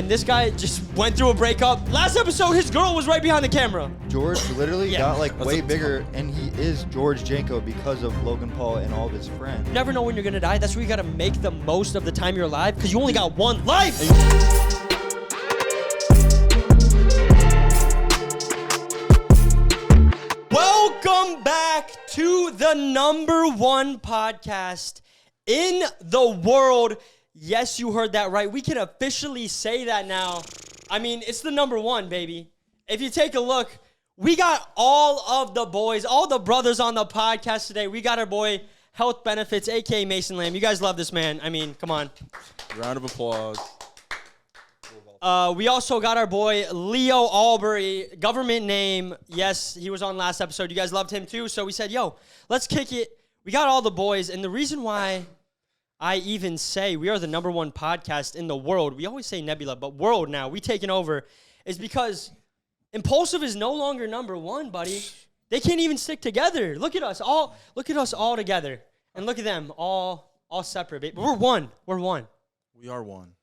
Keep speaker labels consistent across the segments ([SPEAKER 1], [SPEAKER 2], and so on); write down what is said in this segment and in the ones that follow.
[SPEAKER 1] and this guy just went through a breakup. Last episode, his girl was right behind the camera.
[SPEAKER 2] George literally got like
[SPEAKER 3] That's
[SPEAKER 2] way bigger, and he is George Janko because of Logan Paul and all of his friends.
[SPEAKER 1] You never know when you're gonna die. That's where you gotta make the most of the time you're alive, because you only got one life. Welcome back to the #1 podcast in the world. Yes, you heard that right. We can officially say that now. I mean, it's the #1, baby. If you take a look, we got all of the boys, all the brothers on the podcast today. We got our boy, Health Benefits, a.k.a. Mason Lamb. You guys love this man. I mean, come on.
[SPEAKER 3] Round of applause.
[SPEAKER 1] We also got our boy, Leo Albury, government name. Yes, he was on last episode. You guys loved him too. So we said, yo, let's kick it. We got all the boys. And the reason why I even say we are the #1 podcast in the world, we always say Nebula, but world now, we taking over, is because Impulsive is no longer #1, buddy. They can't even stick together. Look at us all together. And look at them, all separate. But we're one.
[SPEAKER 3] We are one.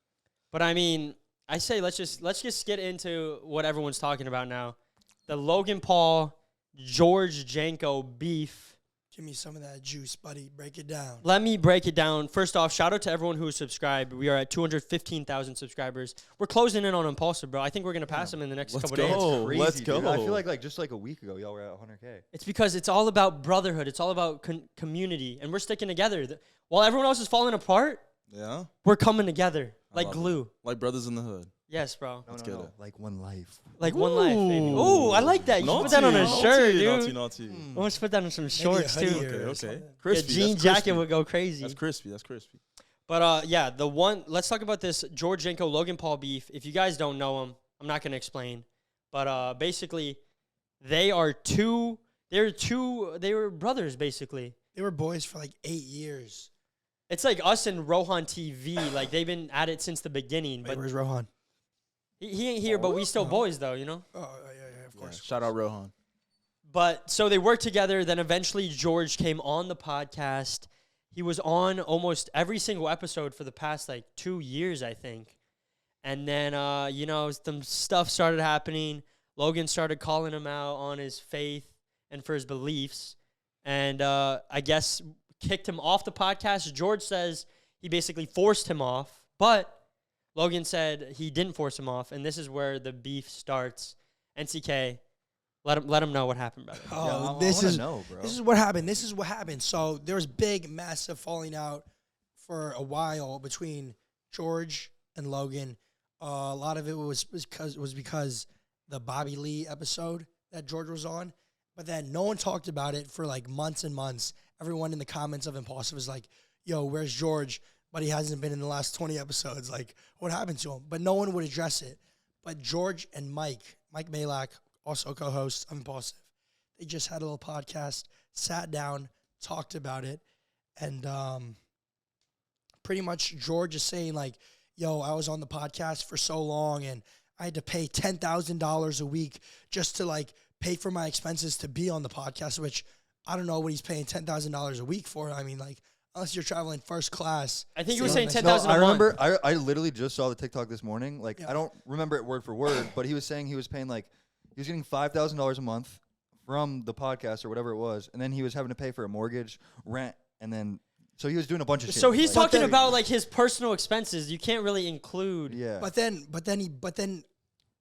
[SPEAKER 1] But I mean, I say let's just get into what everyone's talking about now. The Logan Paul, George Janko beef.
[SPEAKER 4] Give me some of that juice, buddy. Break it down.
[SPEAKER 1] Let me break it down. First off, shout out to everyone who subscribed. We are at 215,000 subscribers. We're closing in on Impulsive, bro. I think we're going to pass him in the next couple days.
[SPEAKER 2] Crazy,
[SPEAKER 3] Let's go.
[SPEAKER 2] dude. I feel like just like a week ago, y'all were at 100K.
[SPEAKER 1] It's because it's all about brotherhood. It's all about community. And we're sticking together. While everyone else is falling apart,
[SPEAKER 3] Yeah?
[SPEAKER 1] we're coming together like
[SPEAKER 3] love
[SPEAKER 1] glue.
[SPEAKER 3] it. Like brothers in the hood.
[SPEAKER 1] Yes, bro.
[SPEAKER 3] Let's get it.
[SPEAKER 2] Like one life.
[SPEAKER 1] Like one life, baby. Ooh, I like that. You should put that on a
[SPEAKER 3] Naughty,
[SPEAKER 1] shirt, dude.
[SPEAKER 3] Naughty.
[SPEAKER 1] I want to put that on some shorts,
[SPEAKER 4] hoodie
[SPEAKER 1] too.
[SPEAKER 4] or
[SPEAKER 3] Okay.
[SPEAKER 4] something.
[SPEAKER 3] Crispy.
[SPEAKER 1] Yeah, jean
[SPEAKER 3] that's
[SPEAKER 1] jacket
[SPEAKER 3] crispy.
[SPEAKER 1] would go crazy.
[SPEAKER 3] That's crispy.
[SPEAKER 1] But yeah, let's talk about this George Janko Logan Paul beef. If you guys don't know him, I'm not going to explain. But basically, they were brothers, basically.
[SPEAKER 4] They were boys for like 8 years.
[SPEAKER 1] It's like us and Rohan TV. Like, they've been at it since the beginning.
[SPEAKER 4] Wait,
[SPEAKER 1] But
[SPEAKER 4] where's Rohan?
[SPEAKER 1] he ain't here, but we still boys, though, you know?
[SPEAKER 4] Oh, yeah, of
[SPEAKER 3] Yeah,
[SPEAKER 4] course.
[SPEAKER 3] shout out Rohan.
[SPEAKER 1] But so they worked together. Then eventually George came on the podcast. He was on almost every single episode for the past like 2 years, I think. And then, some stuff started happening. Logan started calling him out on his faith and for his beliefs. And I guess kicked him off the podcast. George says he basically forced him off. But Logan said he didn't force him off. And this is where the beef starts. NCK. Let him know what happened, brother.
[SPEAKER 4] Oh,
[SPEAKER 2] Yeah,
[SPEAKER 4] this is
[SPEAKER 2] know, bro.
[SPEAKER 4] This is what happened. So there was big, massive falling out for a while between George and Logan. A lot of it was because the Bobby Lee episode that George was on, but then no one talked about it for like months and months. Everyone in the comments of Impulsive was like, "Yo, where's George?" But he hasn't been in the last 20 episodes. Like, what happened to him? But no one would address it. But George and Mike Majlak, also co-host of Impulsive, they just had a little podcast, sat down, talked about it, and pretty much George is saying like, yo, I was on the podcast for so long and I had to pay $10,000 a week just to like pay for my expenses to be on the podcast, which I don't know what he's paying $10,000 a week for. I mean, like, unless you're traveling first class.
[SPEAKER 1] I think you were saying
[SPEAKER 4] So-
[SPEAKER 1] 10,000
[SPEAKER 2] I
[SPEAKER 1] a month.
[SPEAKER 2] remember. I literally just saw the TikTok this morning. Like,
[SPEAKER 4] Yeah.
[SPEAKER 2] I don't remember it word for word, but he was saying he was paying like he was getting $5,000 a month from the podcast or whatever it was, and then he was having to pay for a mortgage, rent, and then so he was doing a bunch of shit.
[SPEAKER 1] So he's
[SPEAKER 2] like,
[SPEAKER 1] talking about like his personal expenses. You can't really include.
[SPEAKER 2] yeah.
[SPEAKER 4] But then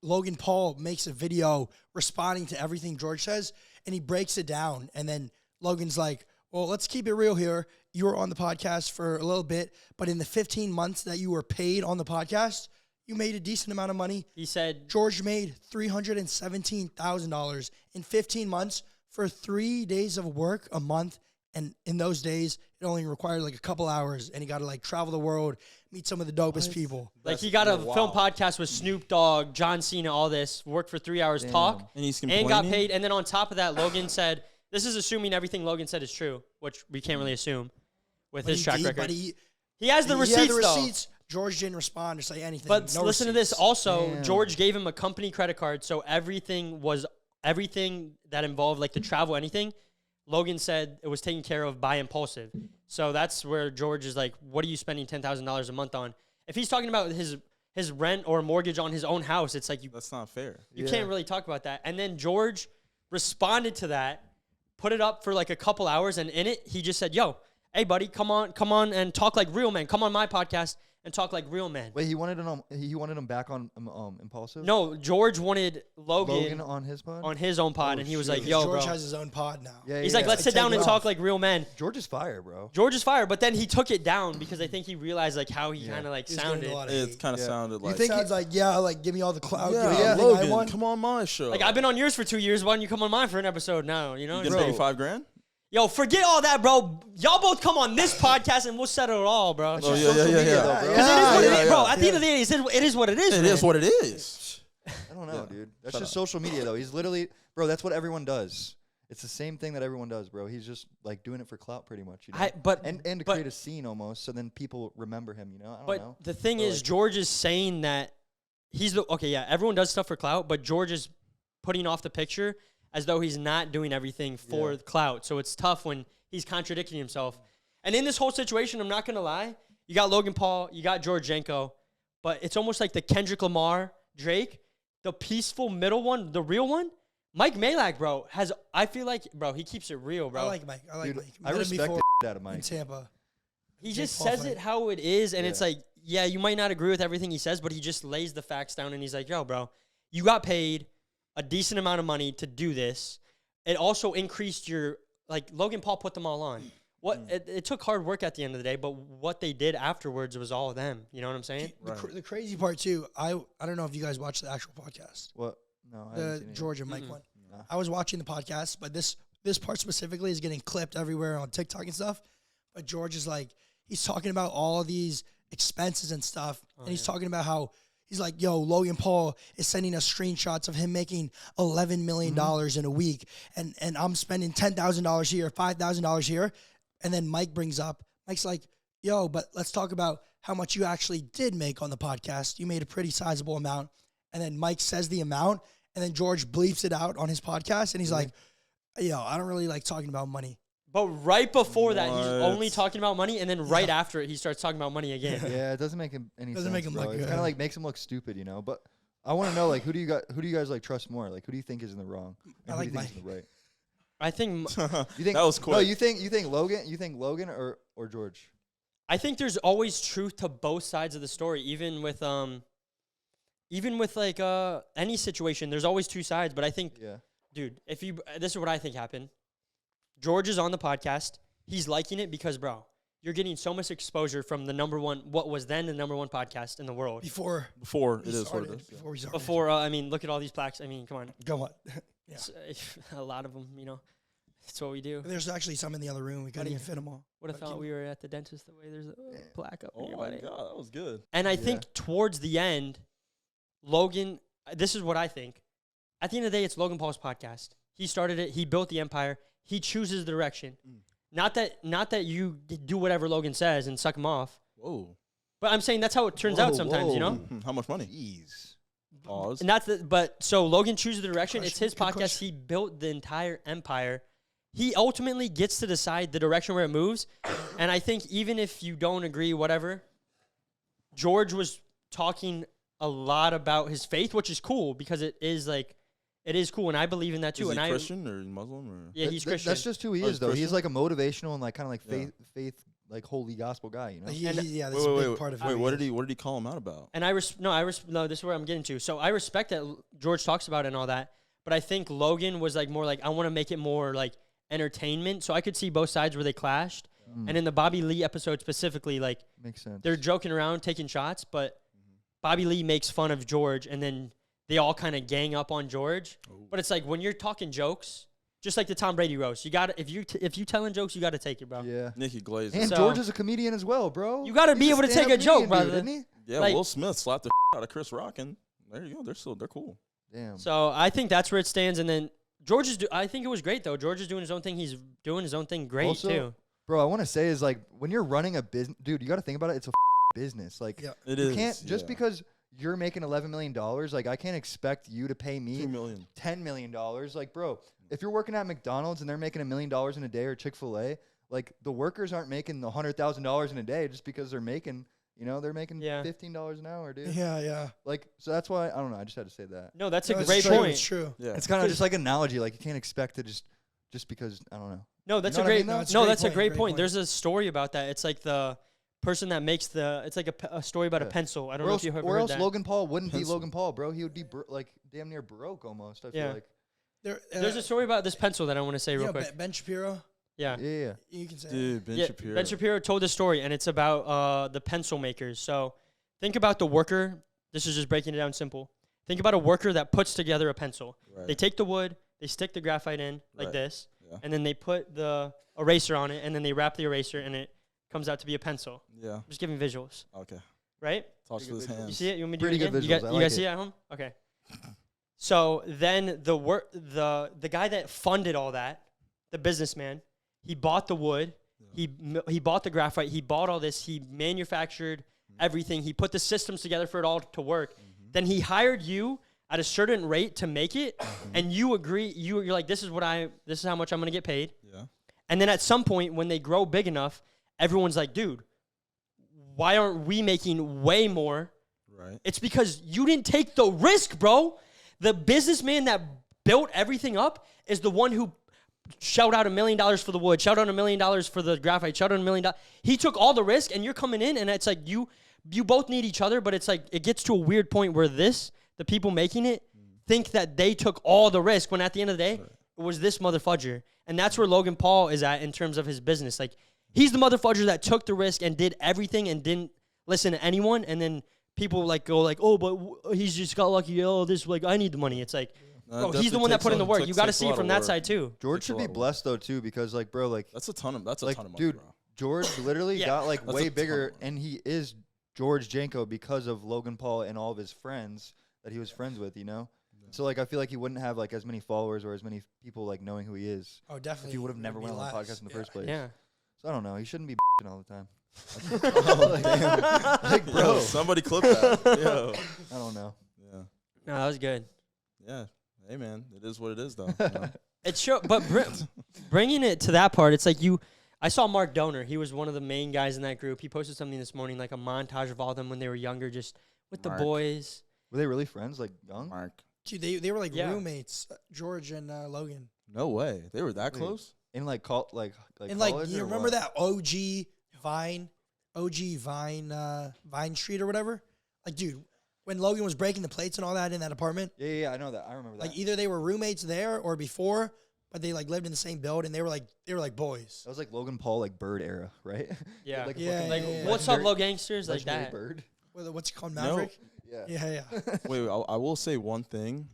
[SPEAKER 4] Logan Paul makes a video responding to everything George says, and he breaks it down. And then Logan's like, well, let's keep it real here. You were on the podcast for a little bit, but in the 15 months that you were paid on the podcast, you made a decent amount of money.
[SPEAKER 1] He said,
[SPEAKER 4] George made $317,000 in 15 months for 3 days of work a month. And in those days, it only required like a couple hours, and he got to like travel the world, meet some of the dopest people.
[SPEAKER 1] like he got a film podcast with Snoop Dogg, John Cena, all this, worked for 3 hours, talk,
[SPEAKER 3] And he's
[SPEAKER 1] and
[SPEAKER 3] complaining.
[SPEAKER 1] got paid. And then on top of that, Logan said, this is assuming everything Logan said is true, which we can't really assume with
[SPEAKER 4] But
[SPEAKER 1] his track record.
[SPEAKER 4] But he
[SPEAKER 1] has the
[SPEAKER 4] had
[SPEAKER 1] receipts,
[SPEAKER 4] the
[SPEAKER 1] though.
[SPEAKER 4] receipts. George didn't respond or say anything.
[SPEAKER 1] But
[SPEAKER 4] No
[SPEAKER 1] listen to this.
[SPEAKER 4] receipts.
[SPEAKER 1] Also,
[SPEAKER 2] Damn.
[SPEAKER 1] George gave him a company credit card, so everything that involved like the travel, anything, Logan said it was taken care of by Impulsive. So that's where George is like, what are you spending $10,000 a month on? If he's talking about his his rent or mortgage on his own house. It's like
[SPEAKER 3] That's not fair.
[SPEAKER 1] you
[SPEAKER 2] Yeah.
[SPEAKER 1] can't really talk about that. And then George responded to that, put it up for like a couple hours, and in it he just said, "Yo, hey buddy, come on and talk like real men. Come on my podcast and talk like real men."
[SPEAKER 2] Wait, he wanted him back on Impulsive.
[SPEAKER 1] No, George wanted
[SPEAKER 2] Logan on his pod.
[SPEAKER 1] on his own pod,
[SPEAKER 2] Oh,
[SPEAKER 1] and he was
[SPEAKER 2] shit.
[SPEAKER 1] like,
[SPEAKER 4] Because
[SPEAKER 1] "Yo,
[SPEAKER 4] George
[SPEAKER 1] bro."
[SPEAKER 4] has his own pod now.
[SPEAKER 2] Yeah,
[SPEAKER 1] He's
[SPEAKER 2] yeah,
[SPEAKER 1] like,
[SPEAKER 2] yeah.
[SPEAKER 1] "Let's sit
[SPEAKER 4] Take
[SPEAKER 1] down
[SPEAKER 4] it
[SPEAKER 1] and
[SPEAKER 4] off.
[SPEAKER 1] talk like real men."
[SPEAKER 2] George is fire, bro.
[SPEAKER 1] George is fire, but then he took it down because I think he realized like how he kind of like
[SPEAKER 4] He's getting
[SPEAKER 1] sounded.
[SPEAKER 4] a lot of
[SPEAKER 3] It
[SPEAKER 4] hate.
[SPEAKER 3] kind of
[SPEAKER 2] Yeah.
[SPEAKER 3] sounded
[SPEAKER 2] You
[SPEAKER 3] like.
[SPEAKER 2] think
[SPEAKER 4] Sounds like, like, give me all the clout. give me
[SPEAKER 3] yeah,
[SPEAKER 4] everything I
[SPEAKER 3] Logan,
[SPEAKER 4] want.
[SPEAKER 3] come on my show.
[SPEAKER 1] Like I've been on yours for 2 years. Why don't you come on mine for an episode now? You know,
[SPEAKER 3] You
[SPEAKER 1] It's
[SPEAKER 3] getting
[SPEAKER 1] like,
[SPEAKER 3] paid $5,000?
[SPEAKER 1] yo, forget all that, bro. Y'all both come on this podcast and we'll settle it all, bro.
[SPEAKER 3] Oh,
[SPEAKER 1] Because
[SPEAKER 3] yeah,
[SPEAKER 2] social
[SPEAKER 3] yeah,
[SPEAKER 2] media,
[SPEAKER 3] yeah.
[SPEAKER 2] though, bro.
[SPEAKER 1] it is what it is, bro.
[SPEAKER 3] yeah.
[SPEAKER 1] At the end of the day, it is what it is.
[SPEAKER 3] It
[SPEAKER 1] man.
[SPEAKER 3] is what it is.
[SPEAKER 2] I don't know,
[SPEAKER 3] Yeah.
[SPEAKER 2] dude. That's
[SPEAKER 3] Shut
[SPEAKER 2] just
[SPEAKER 3] up.
[SPEAKER 2] social media, though. He's literally, bro. That's what everyone does. It's the same thing that everyone does, bro. He's just like doing it for clout, pretty much. You know? and to
[SPEAKER 1] but-
[SPEAKER 2] create a scene almost, so then people remember him. You know, I don't
[SPEAKER 1] But
[SPEAKER 2] know.
[SPEAKER 1] the thing
[SPEAKER 2] Or,
[SPEAKER 1] is,
[SPEAKER 2] like-
[SPEAKER 1] George is saying that he's the okay. Yeah, everyone does stuff for clout, but George is putting off the picture as though he's not doing everything for
[SPEAKER 2] Yeah.
[SPEAKER 1] clout. So it's tough when he's contradicting himself. And in this whole situation, I'm not gonna lie, you got Logan Paul, you got Georgienko, but it's almost like the Kendrick Lamar, Drake, the peaceful middle one, the real one. Mike Majlak, bro, I feel like, bro, he keeps it real, bro.
[SPEAKER 4] I like Mike. I like
[SPEAKER 2] Dude,
[SPEAKER 4] Mike.
[SPEAKER 2] I
[SPEAKER 4] Met him
[SPEAKER 2] respect
[SPEAKER 4] before
[SPEAKER 2] the out of
[SPEAKER 4] in
[SPEAKER 2] Mike.
[SPEAKER 4] Tampa.
[SPEAKER 1] He
[SPEAKER 4] Jake
[SPEAKER 1] just
[SPEAKER 4] Paul
[SPEAKER 1] says
[SPEAKER 4] fight.
[SPEAKER 1] it how it is, and it's
[SPEAKER 2] Yeah.
[SPEAKER 1] like, yeah, you might not agree with everything he says, but he just lays the facts down, and he's like, yo, bro, you got paid a decent amount of money to do this. It also increased your, like, Logan Paul put them all on. It took hard work at the end of the day, but what they did afterwards was all of them. You know what I'm saying?
[SPEAKER 4] The crazy part too, I don't know if you guys watched the actual podcast,
[SPEAKER 2] What? No, I haven't
[SPEAKER 4] the
[SPEAKER 2] seen it.
[SPEAKER 4] George and Mike
[SPEAKER 1] Mm-mm.
[SPEAKER 4] one.
[SPEAKER 2] Nah.
[SPEAKER 4] I was watching the podcast, but this part specifically is getting clipped everywhere on TikTok and stuff. But George is like, he's talking about all of these expenses and stuff, and he's talking about how he's like, yo, Logan Paul is sending us screenshots of him making $11 million in a week, and I'm spending $10,000 here, $5,000 here, and then Mike's like, yo, but let's talk about how much you actually did make on the podcast. You made a pretty sizable amount, and then Mike says the amount, and then George bleeps it out on his podcast, and he's like, yo, I don't really like talking about money.
[SPEAKER 1] But right before that, he's
[SPEAKER 3] What?
[SPEAKER 1] only talking about money, and then right after it, he starts talking about money again.
[SPEAKER 2] Yeah, it doesn't make him any
[SPEAKER 4] Doesn't
[SPEAKER 2] sense.
[SPEAKER 4] make him
[SPEAKER 2] bro.
[SPEAKER 4] look
[SPEAKER 2] It
[SPEAKER 4] good.
[SPEAKER 2] kind of like makes him look stupid, you know. But I want to know, like, who do you guys like trust more? Like, who do you think is in the wrong? And
[SPEAKER 4] I
[SPEAKER 2] who
[SPEAKER 4] like
[SPEAKER 2] do you think is in
[SPEAKER 4] Mike.
[SPEAKER 2] the right?
[SPEAKER 1] I think
[SPEAKER 2] You think
[SPEAKER 3] That was
[SPEAKER 2] No,
[SPEAKER 3] quick.
[SPEAKER 2] you think Logan? You think Logan or George?
[SPEAKER 1] I think there's always truth to both sides of the story, even with like any situation. There's always two sides, but I think,
[SPEAKER 2] Yeah.
[SPEAKER 1] dude, this is what I think happened. George is on the podcast. He's liking it because, bro, you're getting so much exposure from what was then the number one podcast in the world.
[SPEAKER 4] Before
[SPEAKER 3] Before
[SPEAKER 4] we
[SPEAKER 3] it is what
[SPEAKER 4] started,
[SPEAKER 3] it is.
[SPEAKER 4] before we started.
[SPEAKER 1] Before, I mean, look at all these plaques. I mean, come on,
[SPEAKER 4] Go on. Yeah.
[SPEAKER 1] It's, a lot of them. You know, that's what we do.
[SPEAKER 4] There's actually some in the other room. We couldn't
[SPEAKER 1] Buddy.
[SPEAKER 4] even fit them all.
[SPEAKER 1] Would have
[SPEAKER 4] But
[SPEAKER 1] thought
[SPEAKER 4] keep-
[SPEAKER 1] we were at the dentist the way there's a plaque up
[SPEAKER 3] Oh
[SPEAKER 1] here,
[SPEAKER 3] my
[SPEAKER 1] buddy.
[SPEAKER 3] god, that was good.
[SPEAKER 1] And I
[SPEAKER 2] Yeah.
[SPEAKER 1] think towards the end, Logan, this is what I think. At the end of the day, it's Logan Paul's podcast. He started it. He built the empire. He chooses the direction. Not that you do whatever Logan says and suck him off.
[SPEAKER 3] Whoa.
[SPEAKER 1] But I'm saying that's how it turns out sometimes, you know?
[SPEAKER 3] How much money?
[SPEAKER 2] Jeez.
[SPEAKER 3] Pause.
[SPEAKER 1] And so Logan chooses the direction.
[SPEAKER 4] Good
[SPEAKER 1] It's his
[SPEAKER 4] question. Good
[SPEAKER 1] podcast.
[SPEAKER 4] question.
[SPEAKER 1] He built the entire empire. He ultimately gets to decide the direction where it moves. And I think even if you don't agree, whatever, George was talking a lot about his faith, which is cool because it is cool, and I believe in that too.
[SPEAKER 3] Is he
[SPEAKER 1] and
[SPEAKER 3] Christian or Muslim or?
[SPEAKER 1] Yeah, he's Christian.
[SPEAKER 2] That's just who he
[SPEAKER 3] Oh,
[SPEAKER 2] is,
[SPEAKER 3] he's
[SPEAKER 2] though. He's
[SPEAKER 3] Christian?
[SPEAKER 2] like a motivational and like kind of like
[SPEAKER 3] Yeah.
[SPEAKER 2] faith, like holy gospel guy. You know.
[SPEAKER 4] Yeah,
[SPEAKER 1] And-
[SPEAKER 4] that's a big part of
[SPEAKER 3] wait,
[SPEAKER 4] who
[SPEAKER 3] what
[SPEAKER 4] is.
[SPEAKER 3] did he call him out about?
[SPEAKER 1] And no, this is where I'm getting to. So I respect that George talks about it and all that, but I think Logan was like more like, I want to make it more like entertainment. So I could see both sides where they clashed. And in the Bobby Lee episode specifically, like
[SPEAKER 2] Makes sense.
[SPEAKER 1] they're joking around, taking shots, but Bobby Lee makes fun of George, and then they all kind of gang up on George. But it's like when you're talking jokes, just like the Tom Brady roast, you got to if you telling jokes, you got to take it, bro.
[SPEAKER 2] Yeah.
[SPEAKER 3] Nikki Glazer.
[SPEAKER 2] And
[SPEAKER 1] So-
[SPEAKER 2] George is a comedian as well, bro.
[SPEAKER 1] You gotta
[SPEAKER 2] He's
[SPEAKER 1] be able to take
[SPEAKER 2] stand-up
[SPEAKER 1] a joke,
[SPEAKER 2] comedian,
[SPEAKER 1] brother.
[SPEAKER 2] dude, isn't
[SPEAKER 3] Yeah,
[SPEAKER 1] like-
[SPEAKER 3] Will Smith slapped the out of Chris Rock, and there you go. They're cool.
[SPEAKER 2] he? Damn.
[SPEAKER 1] So I think that's where it stands. And then George I think it was great though. George is doing his own thing. He's doing his own thing great
[SPEAKER 2] Also,
[SPEAKER 1] too.
[SPEAKER 2] Bro, I want to say is like when you're running a business, dude, you got to think about it. It's a business. Like
[SPEAKER 4] Yeah.
[SPEAKER 3] It
[SPEAKER 2] you
[SPEAKER 3] is.
[SPEAKER 2] can't just
[SPEAKER 3] yeah.
[SPEAKER 2] because you're making $11 million. Like I can't expect you to pay me
[SPEAKER 3] $2 million.
[SPEAKER 2] $10 million. Like, bro, if you're working at McDonald's and they're making $1 million in a day or Chick-fil-A, like the workers aren't making the $100,000 in a day just because they're making You know, they're making
[SPEAKER 1] Yeah.
[SPEAKER 2] $15 an hour, dude.
[SPEAKER 4] Yeah.
[SPEAKER 2] Like, so that's why I don't know. I just had to say that.
[SPEAKER 1] No, that's a
[SPEAKER 4] No,
[SPEAKER 1] great
[SPEAKER 4] it's true,
[SPEAKER 1] point.
[SPEAKER 4] It's true.
[SPEAKER 3] Yeah.
[SPEAKER 2] It's kind of just like an analogy. Like you can't expect to just because I don't know.
[SPEAKER 1] No, that's
[SPEAKER 2] know
[SPEAKER 1] a
[SPEAKER 2] what I
[SPEAKER 1] great.
[SPEAKER 2] mean, though?
[SPEAKER 4] It's a
[SPEAKER 1] No,
[SPEAKER 4] great
[SPEAKER 1] that's a
[SPEAKER 4] point,
[SPEAKER 1] great
[SPEAKER 4] great
[SPEAKER 1] point.
[SPEAKER 4] point.
[SPEAKER 1] There's a story about that. It's like the person that makes the. It's like a story about a
[SPEAKER 2] Yeah.
[SPEAKER 1] pencil. I don't
[SPEAKER 2] Or
[SPEAKER 1] know
[SPEAKER 2] else,
[SPEAKER 1] if you've ever
[SPEAKER 2] or
[SPEAKER 1] heard
[SPEAKER 2] else
[SPEAKER 1] that.
[SPEAKER 2] Logan Paul wouldn't be
[SPEAKER 3] Pencil.
[SPEAKER 2] Logan Paul, bro. He would be like damn near broke almost. I feel
[SPEAKER 1] Yeah.
[SPEAKER 2] like.
[SPEAKER 1] There's a story about this pencil that I want to say
[SPEAKER 4] You
[SPEAKER 1] real
[SPEAKER 4] know,
[SPEAKER 1] quick.
[SPEAKER 4] Ben Shapiro.
[SPEAKER 1] Yeah.
[SPEAKER 2] Yeah.
[SPEAKER 4] You can say
[SPEAKER 3] Dude, Ben
[SPEAKER 1] Yeah,
[SPEAKER 3] Shapiro.
[SPEAKER 1] Ben Shapiro told a story, and it's about the pencil makers. So think about the worker. This is just breaking it down simple. Think about a worker that puts together a pencil.
[SPEAKER 3] Right.
[SPEAKER 1] They take the wood, they stick the graphite in like
[SPEAKER 3] Right.
[SPEAKER 1] this,
[SPEAKER 3] Yeah.
[SPEAKER 1] and then they put the eraser on it, and then they wrap the eraser, and it comes out to be a pencil.
[SPEAKER 3] Yeah.
[SPEAKER 1] I'm just giving visuals,
[SPEAKER 3] Okay.
[SPEAKER 1] right?
[SPEAKER 3] Talks with his
[SPEAKER 2] good visuals.
[SPEAKER 1] You
[SPEAKER 3] hands.
[SPEAKER 1] see it? You want me to
[SPEAKER 2] Pretty
[SPEAKER 1] do it
[SPEAKER 2] good
[SPEAKER 1] again?
[SPEAKER 2] visuals. I
[SPEAKER 1] You
[SPEAKER 2] like
[SPEAKER 1] guys
[SPEAKER 2] it.
[SPEAKER 1] see it at home? Okay. So then the guy that funded all that, the businessman, he bought the wood, he bought the graphite, he bought all this, he manufactured everything, he put the systems together for it all to work. Then he hired you at a certain rate to make it, and you agree. You're like, this is how much I'm gonna get paid.
[SPEAKER 3] Yeah.
[SPEAKER 1] And then at some point, when they grow big enough, everyone's like, dude, why aren't we making way more?
[SPEAKER 3] Right.
[SPEAKER 1] It's because you didn't take the risk, bro. The businessman that built everything up is the one who shelled out $1 million for the wood, shelled out $1 million for the graphite, shelled out $1 million. He took all the risk, and you're coming in, and it's like you both need each other, but it's like it gets to a weird point where the people making it think that they took all the risk when at the end of the day, it was this motherfudger. And that's where Logan Paul is at in terms of his business. Like, he's the motherfudger that took the risk and did everything and didn't listen to anyone, and then people like go like, oh, but he's just got lucky. Oh, this like I need the money. It's like, bro, he's the one that put in the work. You got to see it from that side too.
[SPEAKER 2] George
[SPEAKER 3] Takes a
[SPEAKER 2] should
[SPEAKER 3] lot
[SPEAKER 2] be
[SPEAKER 3] of work.
[SPEAKER 2] blessed though too, because like, bro, like
[SPEAKER 3] That's a ton of money,
[SPEAKER 2] dude,
[SPEAKER 3] bro.
[SPEAKER 2] George literally
[SPEAKER 1] Yeah.
[SPEAKER 2] got like
[SPEAKER 3] That's a
[SPEAKER 2] way
[SPEAKER 3] ton of
[SPEAKER 2] bigger,
[SPEAKER 3] money.
[SPEAKER 2] and he is George Janko because of Logan Paul and all of his friends that he was friends with, you know. So like, I feel like he wouldn't have like as many followers or as many people like knowing who he is
[SPEAKER 4] Oh, definitely.
[SPEAKER 2] if he would have never
[SPEAKER 4] It'd
[SPEAKER 2] went
[SPEAKER 4] be
[SPEAKER 2] on the
[SPEAKER 4] less.
[SPEAKER 2] podcast in the
[SPEAKER 4] Yeah.
[SPEAKER 2] first place.
[SPEAKER 1] Yeah.
[SPEAKER 2] So I don't know. He shouldn't be all the time.
[SPEAKER 3] Oh, damn.
[SPEAKER 2] Like,
[SPEAKER 3] Yo,
[SPEAKER 2] bro,
[SPEAKER 3] somebody clip that. Yo.
[SPEAKER 2] I don't know.
[SPEAKER 3] Yeah.
[SPEAKER 1] No, that was good.
[SPEAKER 3] Yeah. Hey, man. It is what it is, though. You know?
[SPEAKER 1] It but bringing it to that part, it's like I saw Mark Donor. He was one of the main guys in that group. He posted something this morning, like a montage of all of them when they were younger, just with
[SPEAKER 3] Mark.
[SPEAKER 1] the boys.
[SPEAKER 2] Were they really friends? Like young?
[SPEAKER 3] Mark.
[SPEAKER 4] Dude, they were like
[SPEAKER 1] Yeah.
[SPEAKER 4] roommates, George and Logan.
[SPEAKER 3] No way. They were that
[SPEAKER 2] Wait.
[SPEAKER 3] close?
[SPEAKER 2] In like
[SPEAKER 4] And like,
[SPEAKER 2] college
[SPEAKER 4] you
[SPEAKER 2] or
[SPEAKER 4] remember
[SPEAKER 2] what?
[SPEAKER 4] that Vine Street or whatever? Like, dude, when Logan was breaking the plates and all that in that apartment,
[SPEAKER 2] Yeah, I know that. I remember that.
[SPEAKER 4] like either they were roommates there or before, but they like lived in the same building. They were like boys.
[SPEAKER 2] That was like Logan Paul, like Bird era, right?
[SPEAKER 1] Yeah.
[SPEAKER 2] like a
[SPEAKER 4] Yeah,
[SPEAKER 2] fucking
[SPEAKER 1] Like,
[SPEAKER 4] yeah,
[SPEAKER 1] what's up,
[SPEAKER 2] legendary-
[SPEAKER 1] low gangsters? Like
[SPEAKER 2] legendary
[SPEAKER 1] that.
[SPEAKER 2] Bird.
[SPEAKER 4] What's it called,
[SPEAKER 3] No.
[SPEAKER 4] Maverick?
[SPEAKER 2] Yeah.
[SPEAKER 4] Yeah.
[SPEAKER 3] Wait, I will say one thing.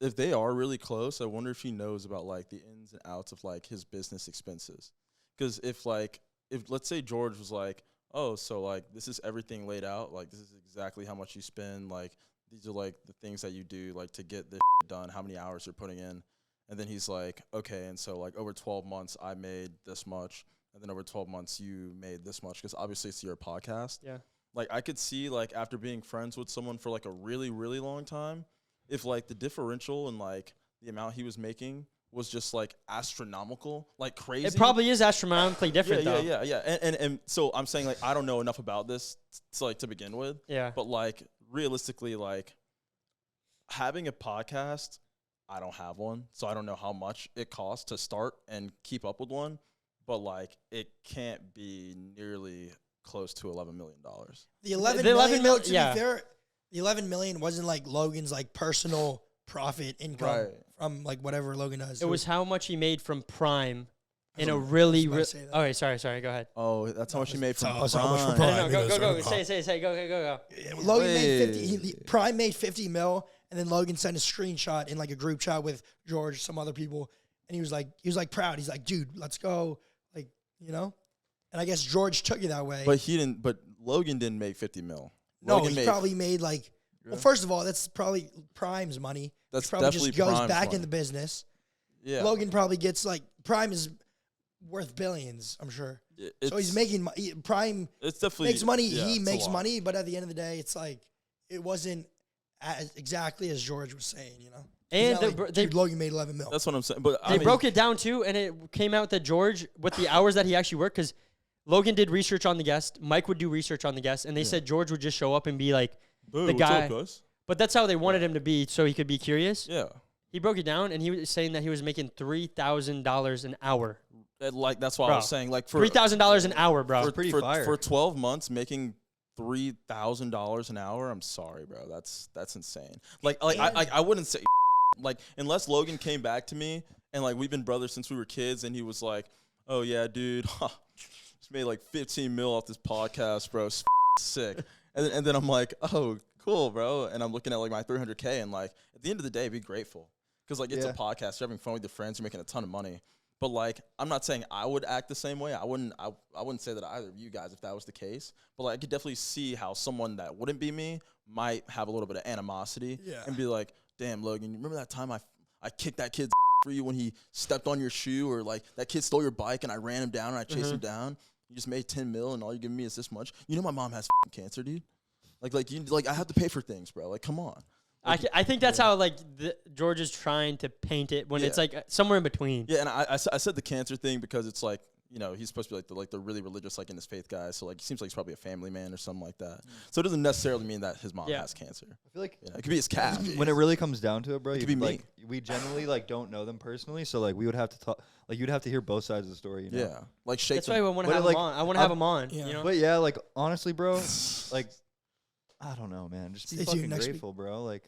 [SPEAKER 3] If they are really close, I wonder if he knows about like the ins and outs of like his business expenses. Because if let's say George was like, oh, so like this is everything laid out, like this is exactly how much you spend, like these are like the things that you do like to get this done, how many hours you're putting in, and then he's like, okay, and so like over 12 months I made this much, and then over 12 months you made this much, because obviously it's your podcast.
[SPEAKER 1] Yeah.
[SPEAKER 3] Like I could see like after being friends with someone for like a really, really long time, if like the differential and like the amount he was making was just like astronomical, like crazy.
[SPEAKER 1] It probably is astronomically different, though.
[SPEAKER 3] Yeah. And so I'm saying like I don't know enough about this to begin with,
[SPEAKER 1] Yeah.
[SPEAKER 3] but like realistically, like having a podcast, I don't have one, so I don't know how much it costs to start and keep up with one, but like it can't be nearly close to $11 million.
[SPEAKER 4] The 11
[SPEAKER 1] The 11
[SPEAKER 4] million, though,
[SPEAKER 1] mil-
[SPEAKER 4] to
[SPEAKER 1] yeah.
[SPEAKER 4] be fair, the 11 million wasn't like Logan's like personal profit income
[SPEAKER 3] Right.
[SPEAKER 4] from like whatever Logan does.
[SPEAKER 1] It was how much he made from Prime in a
[SPEAKER 4] I was
[SPEAKER 1] really.
[SPEAKER 4] about to say that.
[SPEAKER 1] Okay, sorry. Go ahead.
[SPEAKER 3] Oh, that's how much he made from
[SPEAKER 4] So how much from
[SPEAKER 3] Prime.
[SPEAKER 4] Prime?
[SPEAKER 1] No,
[SPEAKER 4] I think
[SPEAKER 1] go.
[SPEAKER 4] it was from
[SPEAKER 1] Say. Go.
[SPEAKER 4] Logan made
[SPEAKER 3] Wait.
[SPEAKER 4] 50. Prime made 50 mil, and then Logan sent a screenshot in like a group chat with George, some other people, and he was like proud. He's like, dude, let's go, like, you know. And I guess George took it that way.
[SPEAKER 3] But he didn't. But Logan didn't make 50 mil.
[SPEAKER 4] no,
[SPEAKER 3] Logan
[SPEAKER 4] he
[SPEAKER 3] made,
[SPEAKER 4] probably made like. Well, first of all, that's probably Prime's money.
[SPEAKER 3] That's
[SPEAKER 4] He probably
[SPEAKER 3] definitely
[SPEAKER 4] just goes
[SPEAKER 3] Prime's
[SPEAKER 4] back
[SPEAKER 3] money.
[SPEAKER 4] in the business.
[SPEAKER 3] Yeah.
[SPEAKER 4] Logan probably gets like Prime is worth billions, I'm sure. So he's making Prime
[SPEAKER 3] It's definitely
[SPEAKER 4] makes money.
[SPEAKER 3] yeah,
[SPEAKER 4] He
[SPEAKER 3] it's a
[SPEAKER 4] makes
[SPEAKER 3] lot.
[SPEAKER 4] money, but at the end of the day, it's like it wasn't as exactly as George was saying. You know,
[SPEAKER 1] And
[SPEAKER 4] It's not like,
[SPEAKER 1] they
[SPEAKER 4] dude, Logan made 11 mil.
[SPEAKER 3] That's what I'm saying. But I
[SPEAKER 1] They
[SPEAKER 3] mean,
[SPEAKER 1] broke it down too, and it came out that George, with the hours that he actually worked, because Logan did research on the guest. Mike would do research on the guest, and they said George would just show up and be like
[SPEAKER 3] Boo,
[SPEAKER 1] the guy.
[SPEAKER 3] What's up, guys?
[SPEAKER 1] But that's how they wanted him to be, so he could be curious.
[SPEAKER 3] Yeah.
[SPEAKER 1] He broke it down, and he was saying that he was making $3,000 an hour.
[SPEAKER 3] Like that's why
[SPEAKER 1] Bro.
[SPEAKER 3] I was saying like for
[SPEAKER 1] $3,000 an hour, bro.
[SPEAKER 3] for,
[SPEAKER 2] pretty
[SPEAKER 3] for,
[SPEAKER 2] fire.
[SPEAKER 3] for 12 months making $3,000 an hour. I'm sorry, bro. That's insane. I wouldn't say like unless Logan came back to me and like we've been brothers since we were kids, and he was like, "Oh yeah, dude, just made like 15 mil off this podcast, bro. It's sick." And then I'm like, "Oh, cool, bro." And I'm looking at like my 300K, and like at the end of the day, be grateful because like it's a podcast. You're having fun with your friends. You're making a ton of money. But like, I'm not saying I would act the same way. I wouldn't say that either of you guys if that was the case. But like, I could definitely see how someone that wouldn't be me might have a little bit of animosity and be like, "Damn, Logan, you remember that time I kicked that kid's for you when he stepped on your shoe, or like that kid stole your bike and I ran him down and I chased him down. You just made 10 mil and all you're giving me is this much. You know my mom has cancer, dude. Like I have to pay for things, bro. Like, come on."
[SPEAKER 1] I think that's how like George is trying to paint it when it's like somewhere in between.
[SPEAKER 3] Yeah, and I said the cancer thing because it's like, you know, he's supposed to be like the really religious, like in his faith guy. So like he seems like he's probably a family man or something like that. So it doesn't necessarily mean that his mom has cancer.
[SPEAKER 2] I feel like
[SPEAKER 3] it could be his cat.
[SPEAKER 2] when it really comes down to it, bro,
[SPEAKER 3] It could be
[SPEAKER 2] like
[SPEAKER 3] me.
[SPEAKER 2] we generally like don't know them personally, so like we would have to talk. Like you'd have to hear both sides of the story. You know?
[SPEAKER 3] Yeah, like shake.
[SPEAKER 1] That's why I want to
[SPEAKER 2] But
[SPEAKER 1] have
[SPEAKER 2] like,
[SPEAKER 1] him on. I want to have him on.
[SPEAKER 4] Yeah.
[SPEAKER 1] You know.
[SPEAKER 2] But yeah, like honestly, bro, like I don't know, man. Just be
[SPEAKER 4] Stay tuned
[SPEAKER 2] fucking
[SPEAKER 4] next week.
[SPEAKER 2] grateful, bro. Like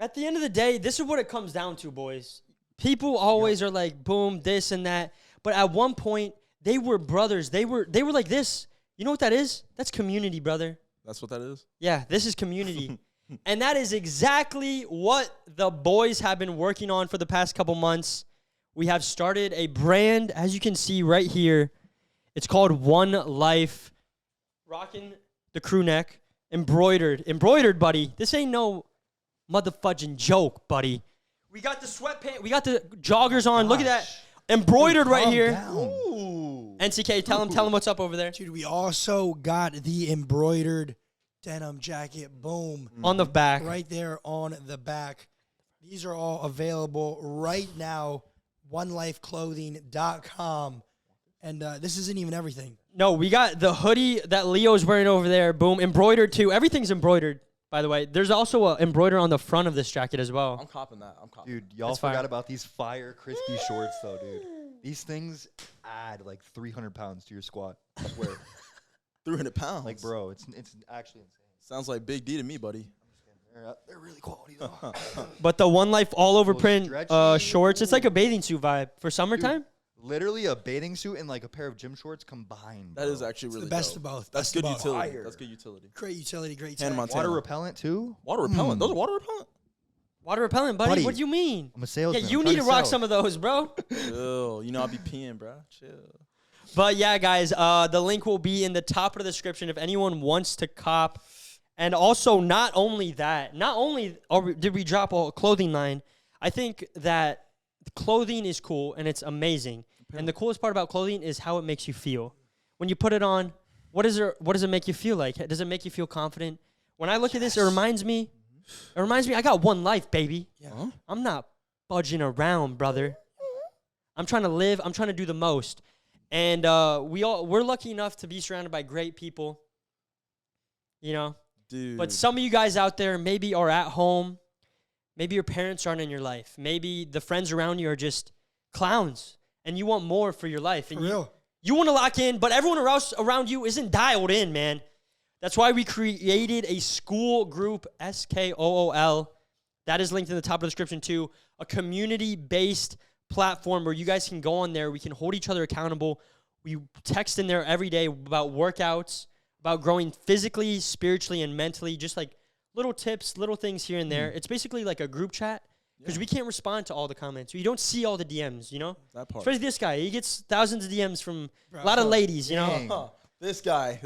[SPEAKER 1] At the end of the day, this is what it comes down to, boys. People always are like, boom, this and that. But at one point, they were brothers. They were like this. You know what that is? That's community, brother.
[SPEAKER 3] That's what that is.
[SPEAKER 1] Yeah, this is community. And that is exactly what the boys have been working on for the past couple months. We have started a brand, as you can see right here. It's called One Life. Rocking the crew neck. Embroidered, buddy. This ain't no motherfucking joke, buddy. We got the sweatpants. We got the joggers on. Look at that. Embroidered right
[SPEAKER 2] calm
[SPEAKER 1] here.
[SPEAKER 2] down.
[SPEAKER 3] Ooh.
[SPEAKER 1] NCK, tell him what's up over there.
[SPEAKER 4] Dude, we also got the embroidered denim jacket. Boom.
[SPEAKER 1] On the back.
[SPEAKER 4] Right there on the back. These are all available right now. OneLifeClothing.com. And this isn't even everything.
[SPEAKER 1] No, we got the hoodie that Leo's wearing over there. Boom. Embroidered too. Everything's embroidered, by the way. There's also a embroider on the front of this jacket as
[SPEAKER 3] I'm
[SPEAKER 1] well.
[SPEAKER 3] copping that.
[SPEAKER 2] dude, y'all
[SPEAKER 1] That's fire.
[SPEAKER 2] forgot about these fire crispy shorts though, dude. These things add like 300 pounds to your squat. I swear.
[SPEAKER 3] 300 pounds.
[SPEAKER 2] Like, bro, it's actually insane.
[SPEAKER 3] Sounds like Big D to me, buddy.
[SPEAKER 2] They're really quality though.
[SPEAKER 1] But the One Life all over
[SPEAKER 2] Those
[SPEAKER 1] print
[SPEAKER 2] stretchy-
[SPEAKER 1] shorts, it's like a bathing suit vibe for summertime.
[SPEAKER 2] Literally a bathing suit and like a pair of gym shorts combined.
[SPEAKER 3] That
[SPEAKER 2] bro.
[SPEAKER 3] is actually really
[SPEAKER 4] the best
[SPEAKER 3] dope.
[SPEAKER 4] of both.
[SPEAKER 3] That's
[SPEAKER 4] Best
[SPEAKER 3] good
[SPEAKER 4] of both.
[SPEAKER 3] utility.
[SPEAKER 2] Fire.
[SPEAKER 3] That's good utility.
[SPEAKER 4] Great utility, great
[SPEAKER 3] Hannah
[SPEAKER 4] tech.
[SPEAKER 3] Montana.
[SPEAKER 2] Water repellent too.
[SPEAKER 3] Water repellent. Those are water repellent.
[SPEAKER 1] Water repellent, buddy.
[SPEAKER 2] Buddy.
[SPEAKER 1] What do you mean?
[SPEAKER 2] I'm a
[SPEAKER 1] Yeah,
[SPEAKER 2] salesman.
[SPEAKER 1] you
[SPEAKER 2] I'm
[SPEAKER 1] need
[SPEAKER 2] trying
[SPEAKER 1] to rock
[SPEAKER 2] sell.
[SPEAKER 1] some of those, bro.
[SPEAKER 3] Chill. You know I'll be peeing, bro. Chill.
[SPEAKER 1] But yeah, guys, the link will be in the top of the description if anyone wants to cop. And also, not only that, did we drop a clothing line, I think that clothing is cool and it's amazing. And the coolest part about clothing is how it makes you feel. When you put it on, what does it make you feel like? Does it make you feel confident? When I look at this, it reminds me I got one life, baby.
[SPEAKER 4] Yeah.
[SPEAKER 3] Huh?
[SPEAKER 1] I'm not budging around, brother. I'm trying to live. I'm trying to do the most. And we're lucky enough to be surrounded by great people. You know?
[SPEAKER 3] Dude.
[SPEAKER 1] But some of you guys out there maybe are at home. Maybe your parents aren't in your life. Maybe the friends around you are just clowns. And you want more for your life. And
[SPEAKER 4] For real.
[SPEAKER 1] you want to lock in, but everyone else around you isn't dialed in, man. That's why we created a school group, SKOOL. That is linked in the top of the description too. A community-based platform where you guys can go on there. We can hold each other accountable. We text in there every day about workouts, about growing physically, spiritually, and mentally. Just like little tips, little things here and there. It's basically like a group chat because we can't respond to all the comments. You don't see all the DMs, you know?
[SPEAKER 3] that part.
[SPEAKER 1] Especially this guy. He gets thousands of DMs from
[SPEAKER 4] Bro,
[SPEAKER 1] a lot of ladies, you know?
[SPEAKER 2] Dang.
[SPEAKER 3] Huh. This guy.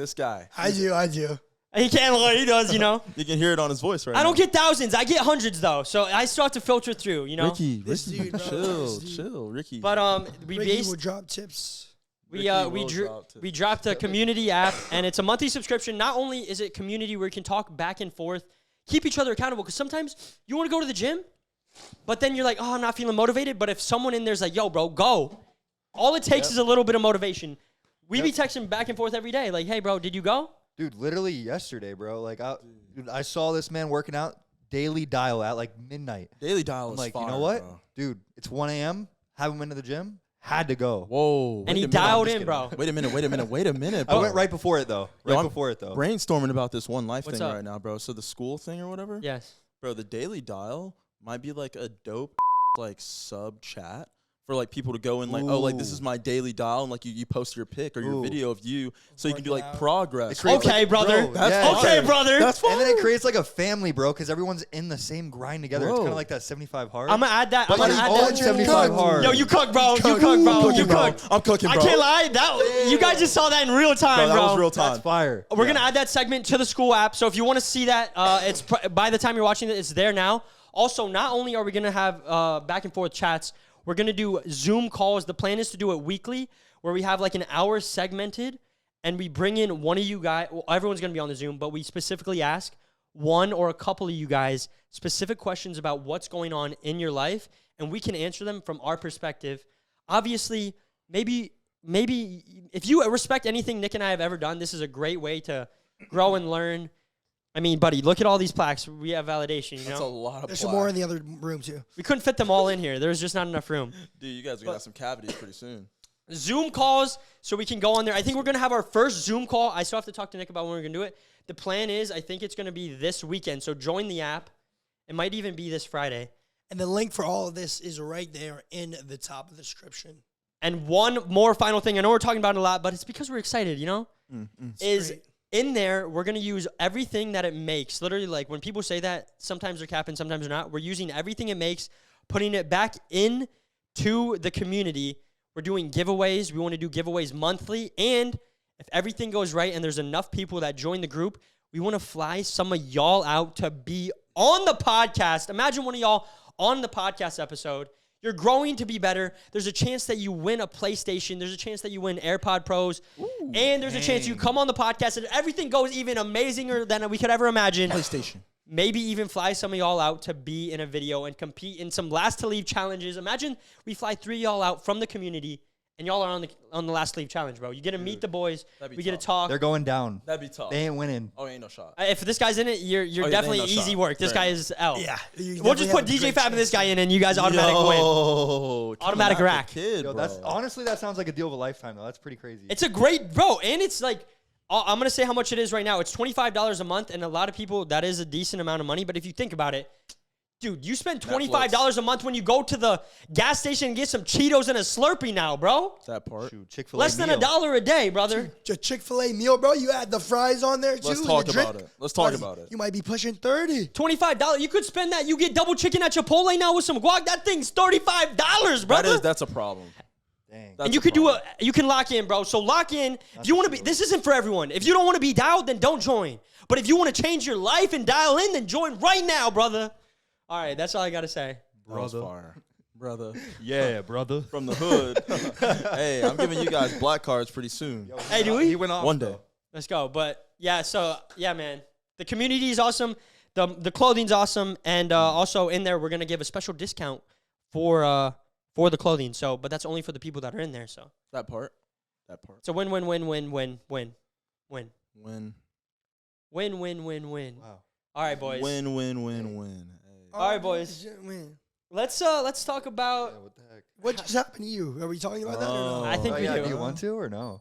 [SPEAKER 4] I do.
[SPEAKER 1] He can't lie. He does, you know?
[SPEAKER 3] You can hear it on his voice right now.
[SPEAKER 1] I don't get thousands. I get hundreds, though. So I still have to filter through, you know?
[SPEAKER 3] Ricky.
[SPEAKER 4] This dude, bro.
[SPEAKER 3] Chill.
[SPEAKER 4] This dude.
[SPEAKER 3] Chill. Ricky.
[SPEAKER 1] But we
[SPEAKER 4] Ricky
[SPEAKER 1] based...
[SPEAKER 4] will drop tips.
[SPEAKER 1] We
[SPEAKER 3] Ricky will
[SPEAKER 1] drew
[SPEAKER 3] drop tips.
[SPEAKER 1] we dropped a community app, and it's a monthly subscription. Not only is it community where you can talk back and forth, keep each other accountable, because sometimes you want to go to the gym, but then you're like, oh, I'm not feeling motivated. But if someone in there's like, yo, bro, go. All it takes is a little bit of motivation. We be texting back and forth every day. Like, hey, bro, did you go?
[SPEAKER 2] Dude, literally yesterday, bro. Like, dude, I saw this man working out daily dial at like midnight.
[SPEAKER 3] Daily dial
[SPEAKER 2] I'm
[SPEAKER 3] is
[SPEAKER 2] like,
[SPEAKER 3] fire,
[SPEAKER 2] you know what?
[SPEAKER 3] bro.
[SPEAKER 2] Dude, it's 1 a.m. Have him into the gym. Had to go.
[SPEAKER 3] Whoa.
[SPEAKER 1] And
[SPEAKER 3] wait
[SPEAKER 1] he
[SPEAKER 3] a minute,
[SPEAKER 1] dialed
[SPEAKER 3] I'm just
[SPEAKER 1] in, bro.
[SPEAKER 3] Wait a minute,
[SPEAKER 2] I
[SPEAKER 3] bro.
[SPEAKER 2] went right before it, though.
[SPEAKER 3] Yo,
[SPEAKER 2] Right
[SPEAKER 3] I'm
[SPEAKER 2] before it, though.
[SPEAKER 3] brainstorming about this one life
[SPEAKER 1] What's
[SPEAKER 3] thing
[SPEAKER 1] up?
[SPEAKER 3] right now, bro. So the school thing or whatever?
[SPEAKER 1] Yes.
[SPEAKER 3] Bro, the daily dial might be like a dope like sub chat for like people to go and like, oh, like this is
[SPEAKER 2] Ooh.
[SPEAKER 3] my daily dial, and like you post your pic or your
[SPEAKER 2] Ooh.
[SPEAKER 3] video of you, so you can do
[SPEAKER 4] Working
[SPEAKER 3] like
[SPEAKER 4] out.
[SPEAKER 3] progress.
[SPEAKER 2] It creates,
[SPEAKER 1] Okay,
[SPEAKER 2] like,
[SPEAKER 1] brother.
[SPEAKER 2] bro,
[SPEAKER 3] That's
[SPEAKER 2] yeah.
[SPEAKER 3] fire.
[SPEAKER 1] Okay, brother.
[SPEAKER 3] That's fine.
[SPEAKER 2] And then it creates like a family, bro, because everyone's in the same grind together. It's
[SPEAKER 3] Bro.
[SPEAKER 2] kind of like that 75 hard.
[SPEAKER 1] I'm gonna add that. I'm
[SPEAKER 2] But
[SPEAKER 1] gonna
[SPEAKER 2] you
[SPEAKER 1] add
[SPEAKER 2] own
[SPEAKER 1] that.
[SPEAKER 2] 75 hard.
[SPEAKER 1] Yo, you cook, bro. You
[SPEAKER 3] Cook.
[SPEAKER 1] cook, bro.
[SPEAKER 3] I'm
[SPEAKER 1] You
[SPEAKER 3] cooking, bro.
[SPEAKER 1] cook.
[SPEAKER 3] I'm cooking, bro.
[SPEAKER 1] I can't lie. That you guys just saw that in real time,
[SPEAKER 3] Bro,
[SPEAKER 1] bro.
[SPEAKER 3] that was real time.
[SPEAKER 2] That's fire.
[SPEAKER 1] We're gonna add that segment to the school app. So if you want to see that, it's by the time you're watching it, it's there now. Also, not only are we gonna have back and forth chats, we're gonna do Zoom calls. The plan is to do it weekly, where we have like an hour segmented, and we bring in one of you guys. Well, everyone's gonna be on the Zoom, but we specifically ask one or a couple of you guys specific questions about what's going on in your life, and we can answer them from our perspective. Obviously, maybe if you respect anything Nick and I have ever done, this is a great way to grow and learn. I mean, buddy, look at all these plaques. We have validation, you
[SPEAKER 3] That's a
[SPEAKER 1] know?
[SPEAKER 3] lot of
[SPEAKER 4] There's
[SPEAKER 3] plaque.
[SPEAKER 4] some more in the other room too.
[SPEAKER 1] We couldn't fit them all in here. There's just not enough room.
[SPEAKER 3] Dude, you guys are gonna have some cavities pretty soon.
[SPEAKER 1] Zoom calls so we can go on there. I think we're going to have our first Zoom call. I still have to talk to Nick about when we're going to do it. The plan is I think it's going to be this weekend. So join the app. It might even be this Friday.
[SPEAKER 4] And the link for all of this is right there in the top of the description.
[SPEAKER 1] And one more final thing. I know we're talking about it a lot, but it's because we're excited, you know? Is
[SPEAKER 4] Great.
[SPEAKER 1] in there, we're going to use everything that it makes. Literally, like when people say that, sometimes they're capping, sometimes they're not. We're using everything it makes, putting it back in to the community. We're doing giveaways. We want to do giveaways monthly. And if everything goes right and there's enough people that join the group, we want to fly some of y'all out to be on the podcast. Imagine one of y'all on the podcast episode. You're growing to be better. There's a chance that you win a PlayStation. There's a chance that you win AirPod Pros. And there's a chance you come on the podcast and everything goes even amazinger than we could ever imagine.
[SPEAKER 3] PlayStation.
[SPEAKER 1] Maybe even fly some of y'all out to be in a video and compete in some last to leave challenges. Imagine we fly 3 of y'all out from the community and y'all are on the last to leave challenge, bro. You get to meet the boys.
[SPEAKER 3] that'd be
[SPEAKER 1] We get to
[SPEAKER 3] tough.
[SPEAKER 1] talk.
[SPEAKER 2] They're going down.
[SPEAKER 3] That'd be tough.
[SPEAKER 2] They ain't winning.
[SPEAKER 3] Oh, ain't no shot.
[SPEAKER 1] If this guy's in it, you're
[SPEAKER 3] yeah,
[SPEAKER 1] definitely
[SPEAKER 3] there ain't no
[SPEAKER 1] easy
[SPEAKER 3] shot.
[SPEAKER 1] work. This
[SPEAKER 3] There
[SPEAKER 1] guy
[SPEAKER 3] ain't.
[SPEAKER 1] is L.
[SPEAKER 4] Yeah. you
[SPEAKER 1] We'll just
[SPEAKER 4] definitely
[SPEAKER 1] put
[SPEAKER 4] have a
[SPEAKER 1] DJ
[SPEAKER 4] great
[SPEAKER 1] Fab and this
[SPEAKER 4] chance.
[SPEAKER 1] guy in and you guys automatic win.
[SPEAKER 3] Yo,
[SPEAKER 1] Automatic
[SPEAKER 3] coming out
[SPEAKER 1] rack.
[SPEAKER 3] the Kid,
[SPEAKER 2] Yo,
[SPEAKER 3] bro.
[SPEAKER 2] that's honestly, that sounds like a deal of a lifetime, though. That's pretty crazy.
[SPEAKER 1] It's a great, bro. And it's like, I'm going to say how much it is right now. It's $25 a month. And a lot of people, that is a decent amount of money. But if you think about it, dude, you spend $25 a month when you go to the gas station and get some Cheetos and a Slurpee now, bro.
[SPEAKER 3] that part.
[SPEAKER 2] Shoot, Chick-fil-A
[SPEAKER 1] Less than
[SPEAKER 2] meal.
[SPEAKER 1] $1 a day, brother.
[SPEAKER 4] Just Chick-fil-A meal, bro. You add the fries on there too.
[SPEAKER 3] Let's
[SPEAKER 4] and
[SPEAKER 3] talk
[SPEAKER 4] the drink.
[SPEAKER 3] about it. Let's talk
[SPEAKER 4] Buddy,
[SPEAKER 3] about it.
[SPEAKER 4] You might be pushing 30.
[SPEAKER 1] $25. You could spend that. You get double chicken at Chipotle now with some guac. That thing's $35, brother.
[SPEAKER 3] That's a problem.
[SPEAKER 2] Dang.
[SPEAKER 3] That's
[SPEAKER 1] And you
[SPEAKER 3] a
[SPEAKER 1] could
[SPEAKER 3] problem.
[SPEAKER 1] you can lock in, bro. So lock in. If you want to be, this isn't for everyone. If you don't want to be dialed, then don't join. But if you want to change your life and dial in, then join right now, brother. All right, that's all I got to say.
[SPEAKER 3] That was fire. Brother.
[SPEAKER 2] Yeah, brother.
[SPEAKER 3] From the hood. Hey, I'm giving you guys black cards pretty soon.
[SPEAKER 1] Hey, do we?
[SPEAKER 2] He went off
[SPEAKER 3] One day.
[SPEAKER 2] though.
[SPEAKER 1] Let's go. But yeah, so yeah, man. The community is awesome. The clothing's awesome. And also in there, we're going to give a special discount for the clothing. So, but that's only for the people that are in there. So
[SPEAKER 3] That part.
[SPEAKER 1] it's a win, win, win, win, win, win, win,
[SPEAKER 3] Win.
[SPEAKER 1] win, win, win, win.
[SPEAKER 2] Wow.
[SPEAKER 1] All right, boys.
[SPEAKER 3] Win, win, win, win. Hey.
[SPEAKER 1] All right, boys.
[SPEAKER 4] Man.
[SPEAKER 1] Let's talk
[SPEAKER 2] Yeah,
[SPEAKER 1] about.
[SPEAKER 2] what the heck?
[SPEAKER 4] What just happened to you? Are we talking about that or no?
[SPEAKER 1] I think
[SPEAKER 2] Oh,
[SPEAKER 1] we
[SPEAKER 2] yeah,
[SPEAKER 1] do.
[SPEAKER 2] Do you want to or no?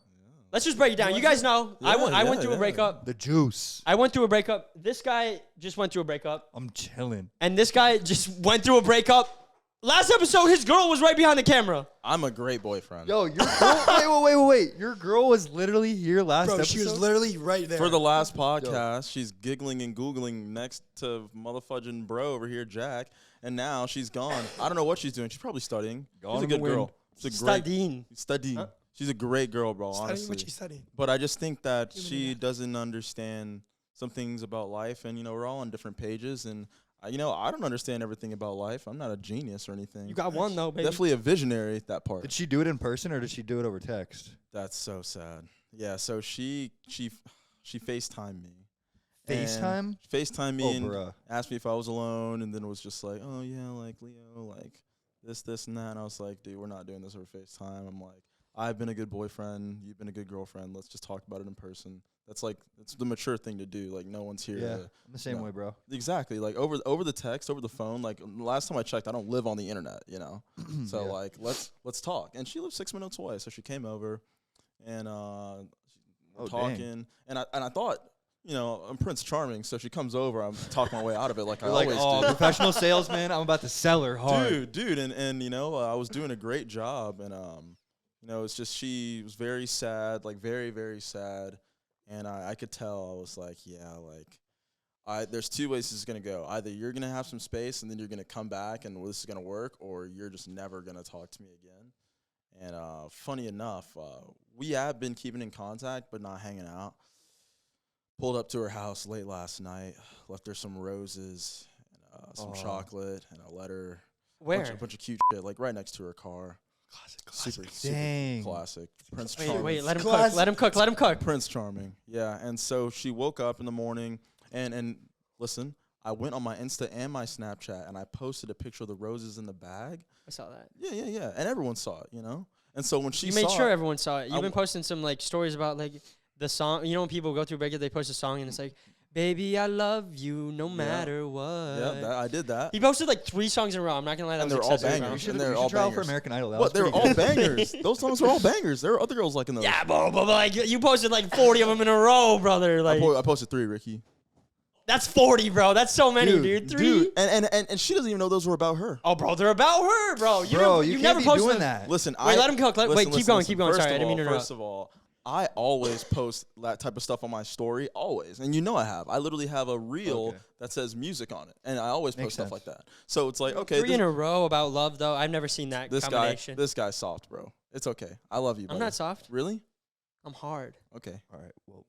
[SPEAKER 1] Let's just break it down. You guys know I
[SPEAKER 3] Yeah,
[SPEAKER 1] went through a
[SPEAKER 3] yeah.
[SPEAKER 1] breakup.
[SPEAKER 2] The juice.
[SPEAKER 1] I went through a breakup. This guy just went through a breakup,
[SPEAKER 2] I'm chilling.
[SPEAKER 1] and this guy just went through a breakup. Last episode, his girl was right behind the camera.
[SPEAKER 3] I'm a great boyfriend.
[SPEAKER 2] Yo, your girl. wait. Your girl was literally here last
[SPEAKER 4] Bro,
[SPEAKER 2] episode.
[SPEAKER 4] she was literally right there.
[SPEAKER 3] For the last podcast, she's giggling and googling next to motherfudging bro over here, Jack. And now she's gone. I don't know what she's doing. She's probably studying.
[SPEAKER 2] Gone
[SPEAKER 3] She's a
[SPEAKER 2] in the
[SPEAKER 3] good
[SPEAKER 2] wind.
[SPEAKER 3] girl. She's a great
[SPEAKER 1] Studying.
[SPEAKER 3] studying.
[SPEAKER 1] Huh?
[SPEAKER 3] She's a great girl, bro.
[SPEAKER 4] Studying
[SPEAKER 3] Honestly,
[SPEAKER 4] what she's studying.
[SPEAKER 3] but I just think that
[SPEAKER 4] Give me
[SPEAKER 3] she
[SPEAKER 4] that.
[SPEAKER 3] doesn't understand some things about life, and we're all on different pages, and I don't understand everything about life. I'm not a genius or anything.
[SPEAKER 1] You got one though, baby.
[SPEAKER 3] Definitely a visionary. That part.
[SPEAKER 2] Did she do it in person or did she do it over text?
[SPEAKER 3] That's so sad. Yeah. So she FaceTimed me. And
[SPEAKER 2] FaceTime?
[SPEAKER 3] FaceTime me
[SPEAKER 2] Oh,
[SPEAKER 3] and
[SPEAKER 2] bruh.
[SPEAKER 3] asked me if I was alone, and then it was just like, oh yeah, like Leo, like this, and that. And I was like, dude, we're not doing this over FaceTime. I'm like, I've been a good boyfriend, you've been a good girlfriend. Let's just talk about it in person. That's like it's the mature thing to do. Like no one's here.
[SPEAKER 2] Yeah,
[SPEAKER 3] to,
[SPEAKER 2] I'm the same way, bro.
[SPEAKER 3] Exactly. Like over the text, over the phone. Like last time I checked, I don't live on the internet. So
[SPEAKER 2] Yeah.
[SPEAKER 3] like let's talk. And she lives 6 minutes away, so she came over, and we're talking. And I thought, I'm Prince Charming, so she comes over. I'm talking my way out of it, like I
[SPEAKER 2] You're like,
[SPEAKER 3] always
[SPEAKER 2] oh,
[SPEAKER 3] do.
[SPEAKER 2] professional salesman. I'm about to sell her hard.
[SPEAKER 3] Dude, and I was doing a great job, and it's just she was very sad, like very very sad, and I could tell. I was like, yeah, like there's two ways this is gonna go. Either you're gonna have some space and then you're gonna come back and this is gonna work, or you're just never gonna talk to me again. And funny enough, we have been keeping in contact but not hanging out. Pulled up to her house late last night, left her some roses and some chocolate and a letter.
[SPEAKER 1] Where?
[SPEAKER 3] A bunch of cute shit, like right next to her car. Super
[SPEAKER 2] Dang.
[SPEAKER 3] classic. Prince Charming.
[SPEAKER 1] Wait, let him
[SPEAKER 4] Classic.
[SPEAKER 1] cook. Let him cook. Let him cook.
[SPEAKER 3] Prince Charming. Yeah, and so she woke up in the morning and listen, I went on my Insta and my Snapchat and I posted a picture of the roses in the bag.
[SPEAKER 1] I saw that.
[SPEAKER 3] Yeah. And everyone saw it, And so when she
[SPEAKER 1] You
[SPEAKER 3] saw
[SPEAKER 1] made sure
[SPEAKER 3] it,
[SPEAKER 1] everyone saw it. You've been posting some like stories about like the song. When people go through a breakup, they post a song and it's like, "Baby, I love you no matter what."
[SPEAKER 3] yeah, I did that.
[SPEAKER 1] He posted like 3 songs in a row. I'm not gonna lie, that
[SPEAKER 3] And
[SPEAKER 1] was
[SPEAKER 3] they're all
[SPEAKER 1] excessive, bro.
[SPEAKER 3] bangers.
[SPEAKER 2] You should
[SPEAKER 3] And they're all
[SPEAKER 2] try out for
[SPEAKER 3] bangers.
[SPEAKER 2] American Idol. That
[SPEAKER 3] What?
[SPEAKER 2] was
[SPEAKER 3] They're
[SPEAKER 2] pretty
[SPEAKER 3] all
[SPEAKER 2] good.
[SPEAKER 3] bangers. Those songs are all bangers. There are other girls liking those.
[SPEAKER 1] Yeah, but like you posted like 40 of them in a row, brother. Like
[SPEAKER 3] I posted 3, Ricky.
[SPEAKER 1] that's 40, bro. That's so many, dude. 3.
[SPEAKER 3] Dude, and she doesn't even know those were about her.
[SPEAKER 1] Oh, bro, they're about her, bro.
[SPEAKER 2] Bro, you
[SPEAKER 1] never
[SPEAKER 2] can't be
[SPEAKER 1] posted
[SPEAKER 2] doing
[SPEAKER 1] them.
[SPEAKER 2] that.
[SPEAKER 3] Listen,
[SPEAKER 1] Wait, let him cook. Wait, keep going.
[SPEAKER 3] First
[SPEAKER 1] Sorry, I
[SPEAKER 3] of
[SPEAKER 1] didn't mean to interrupt.
[SPEAKER 3] First of all, I always post that type of stuff on my story, always. And I have. I literally have a reel
[SPEAKER 2] Okay.
[SPEAKER 3] that says music on it. And I always
[SPEAKER 2] Makes
[SPEAKER 3] post stuff
[SPEAKER 2] sense.
[SPEAKER 3] like that. So it's like, okay,
[SPEAKER 1] 3 in a row about love, though. I've never seen that
[SPEAKER 3] this
[SPEAKER 1] combination.
[SPEAKER 3] guy's soft, bro. It's okay. I love you,
[SPEAKER 1] I'm
[SPEAKER 3] buddy.
[SPEAKER 1] not soft.
[SPEAKER 3] Really?
[SPEAKER 1] I'm hard.
[SPEAKER 3] Okay.
[SPEAKER 2] All right. Well,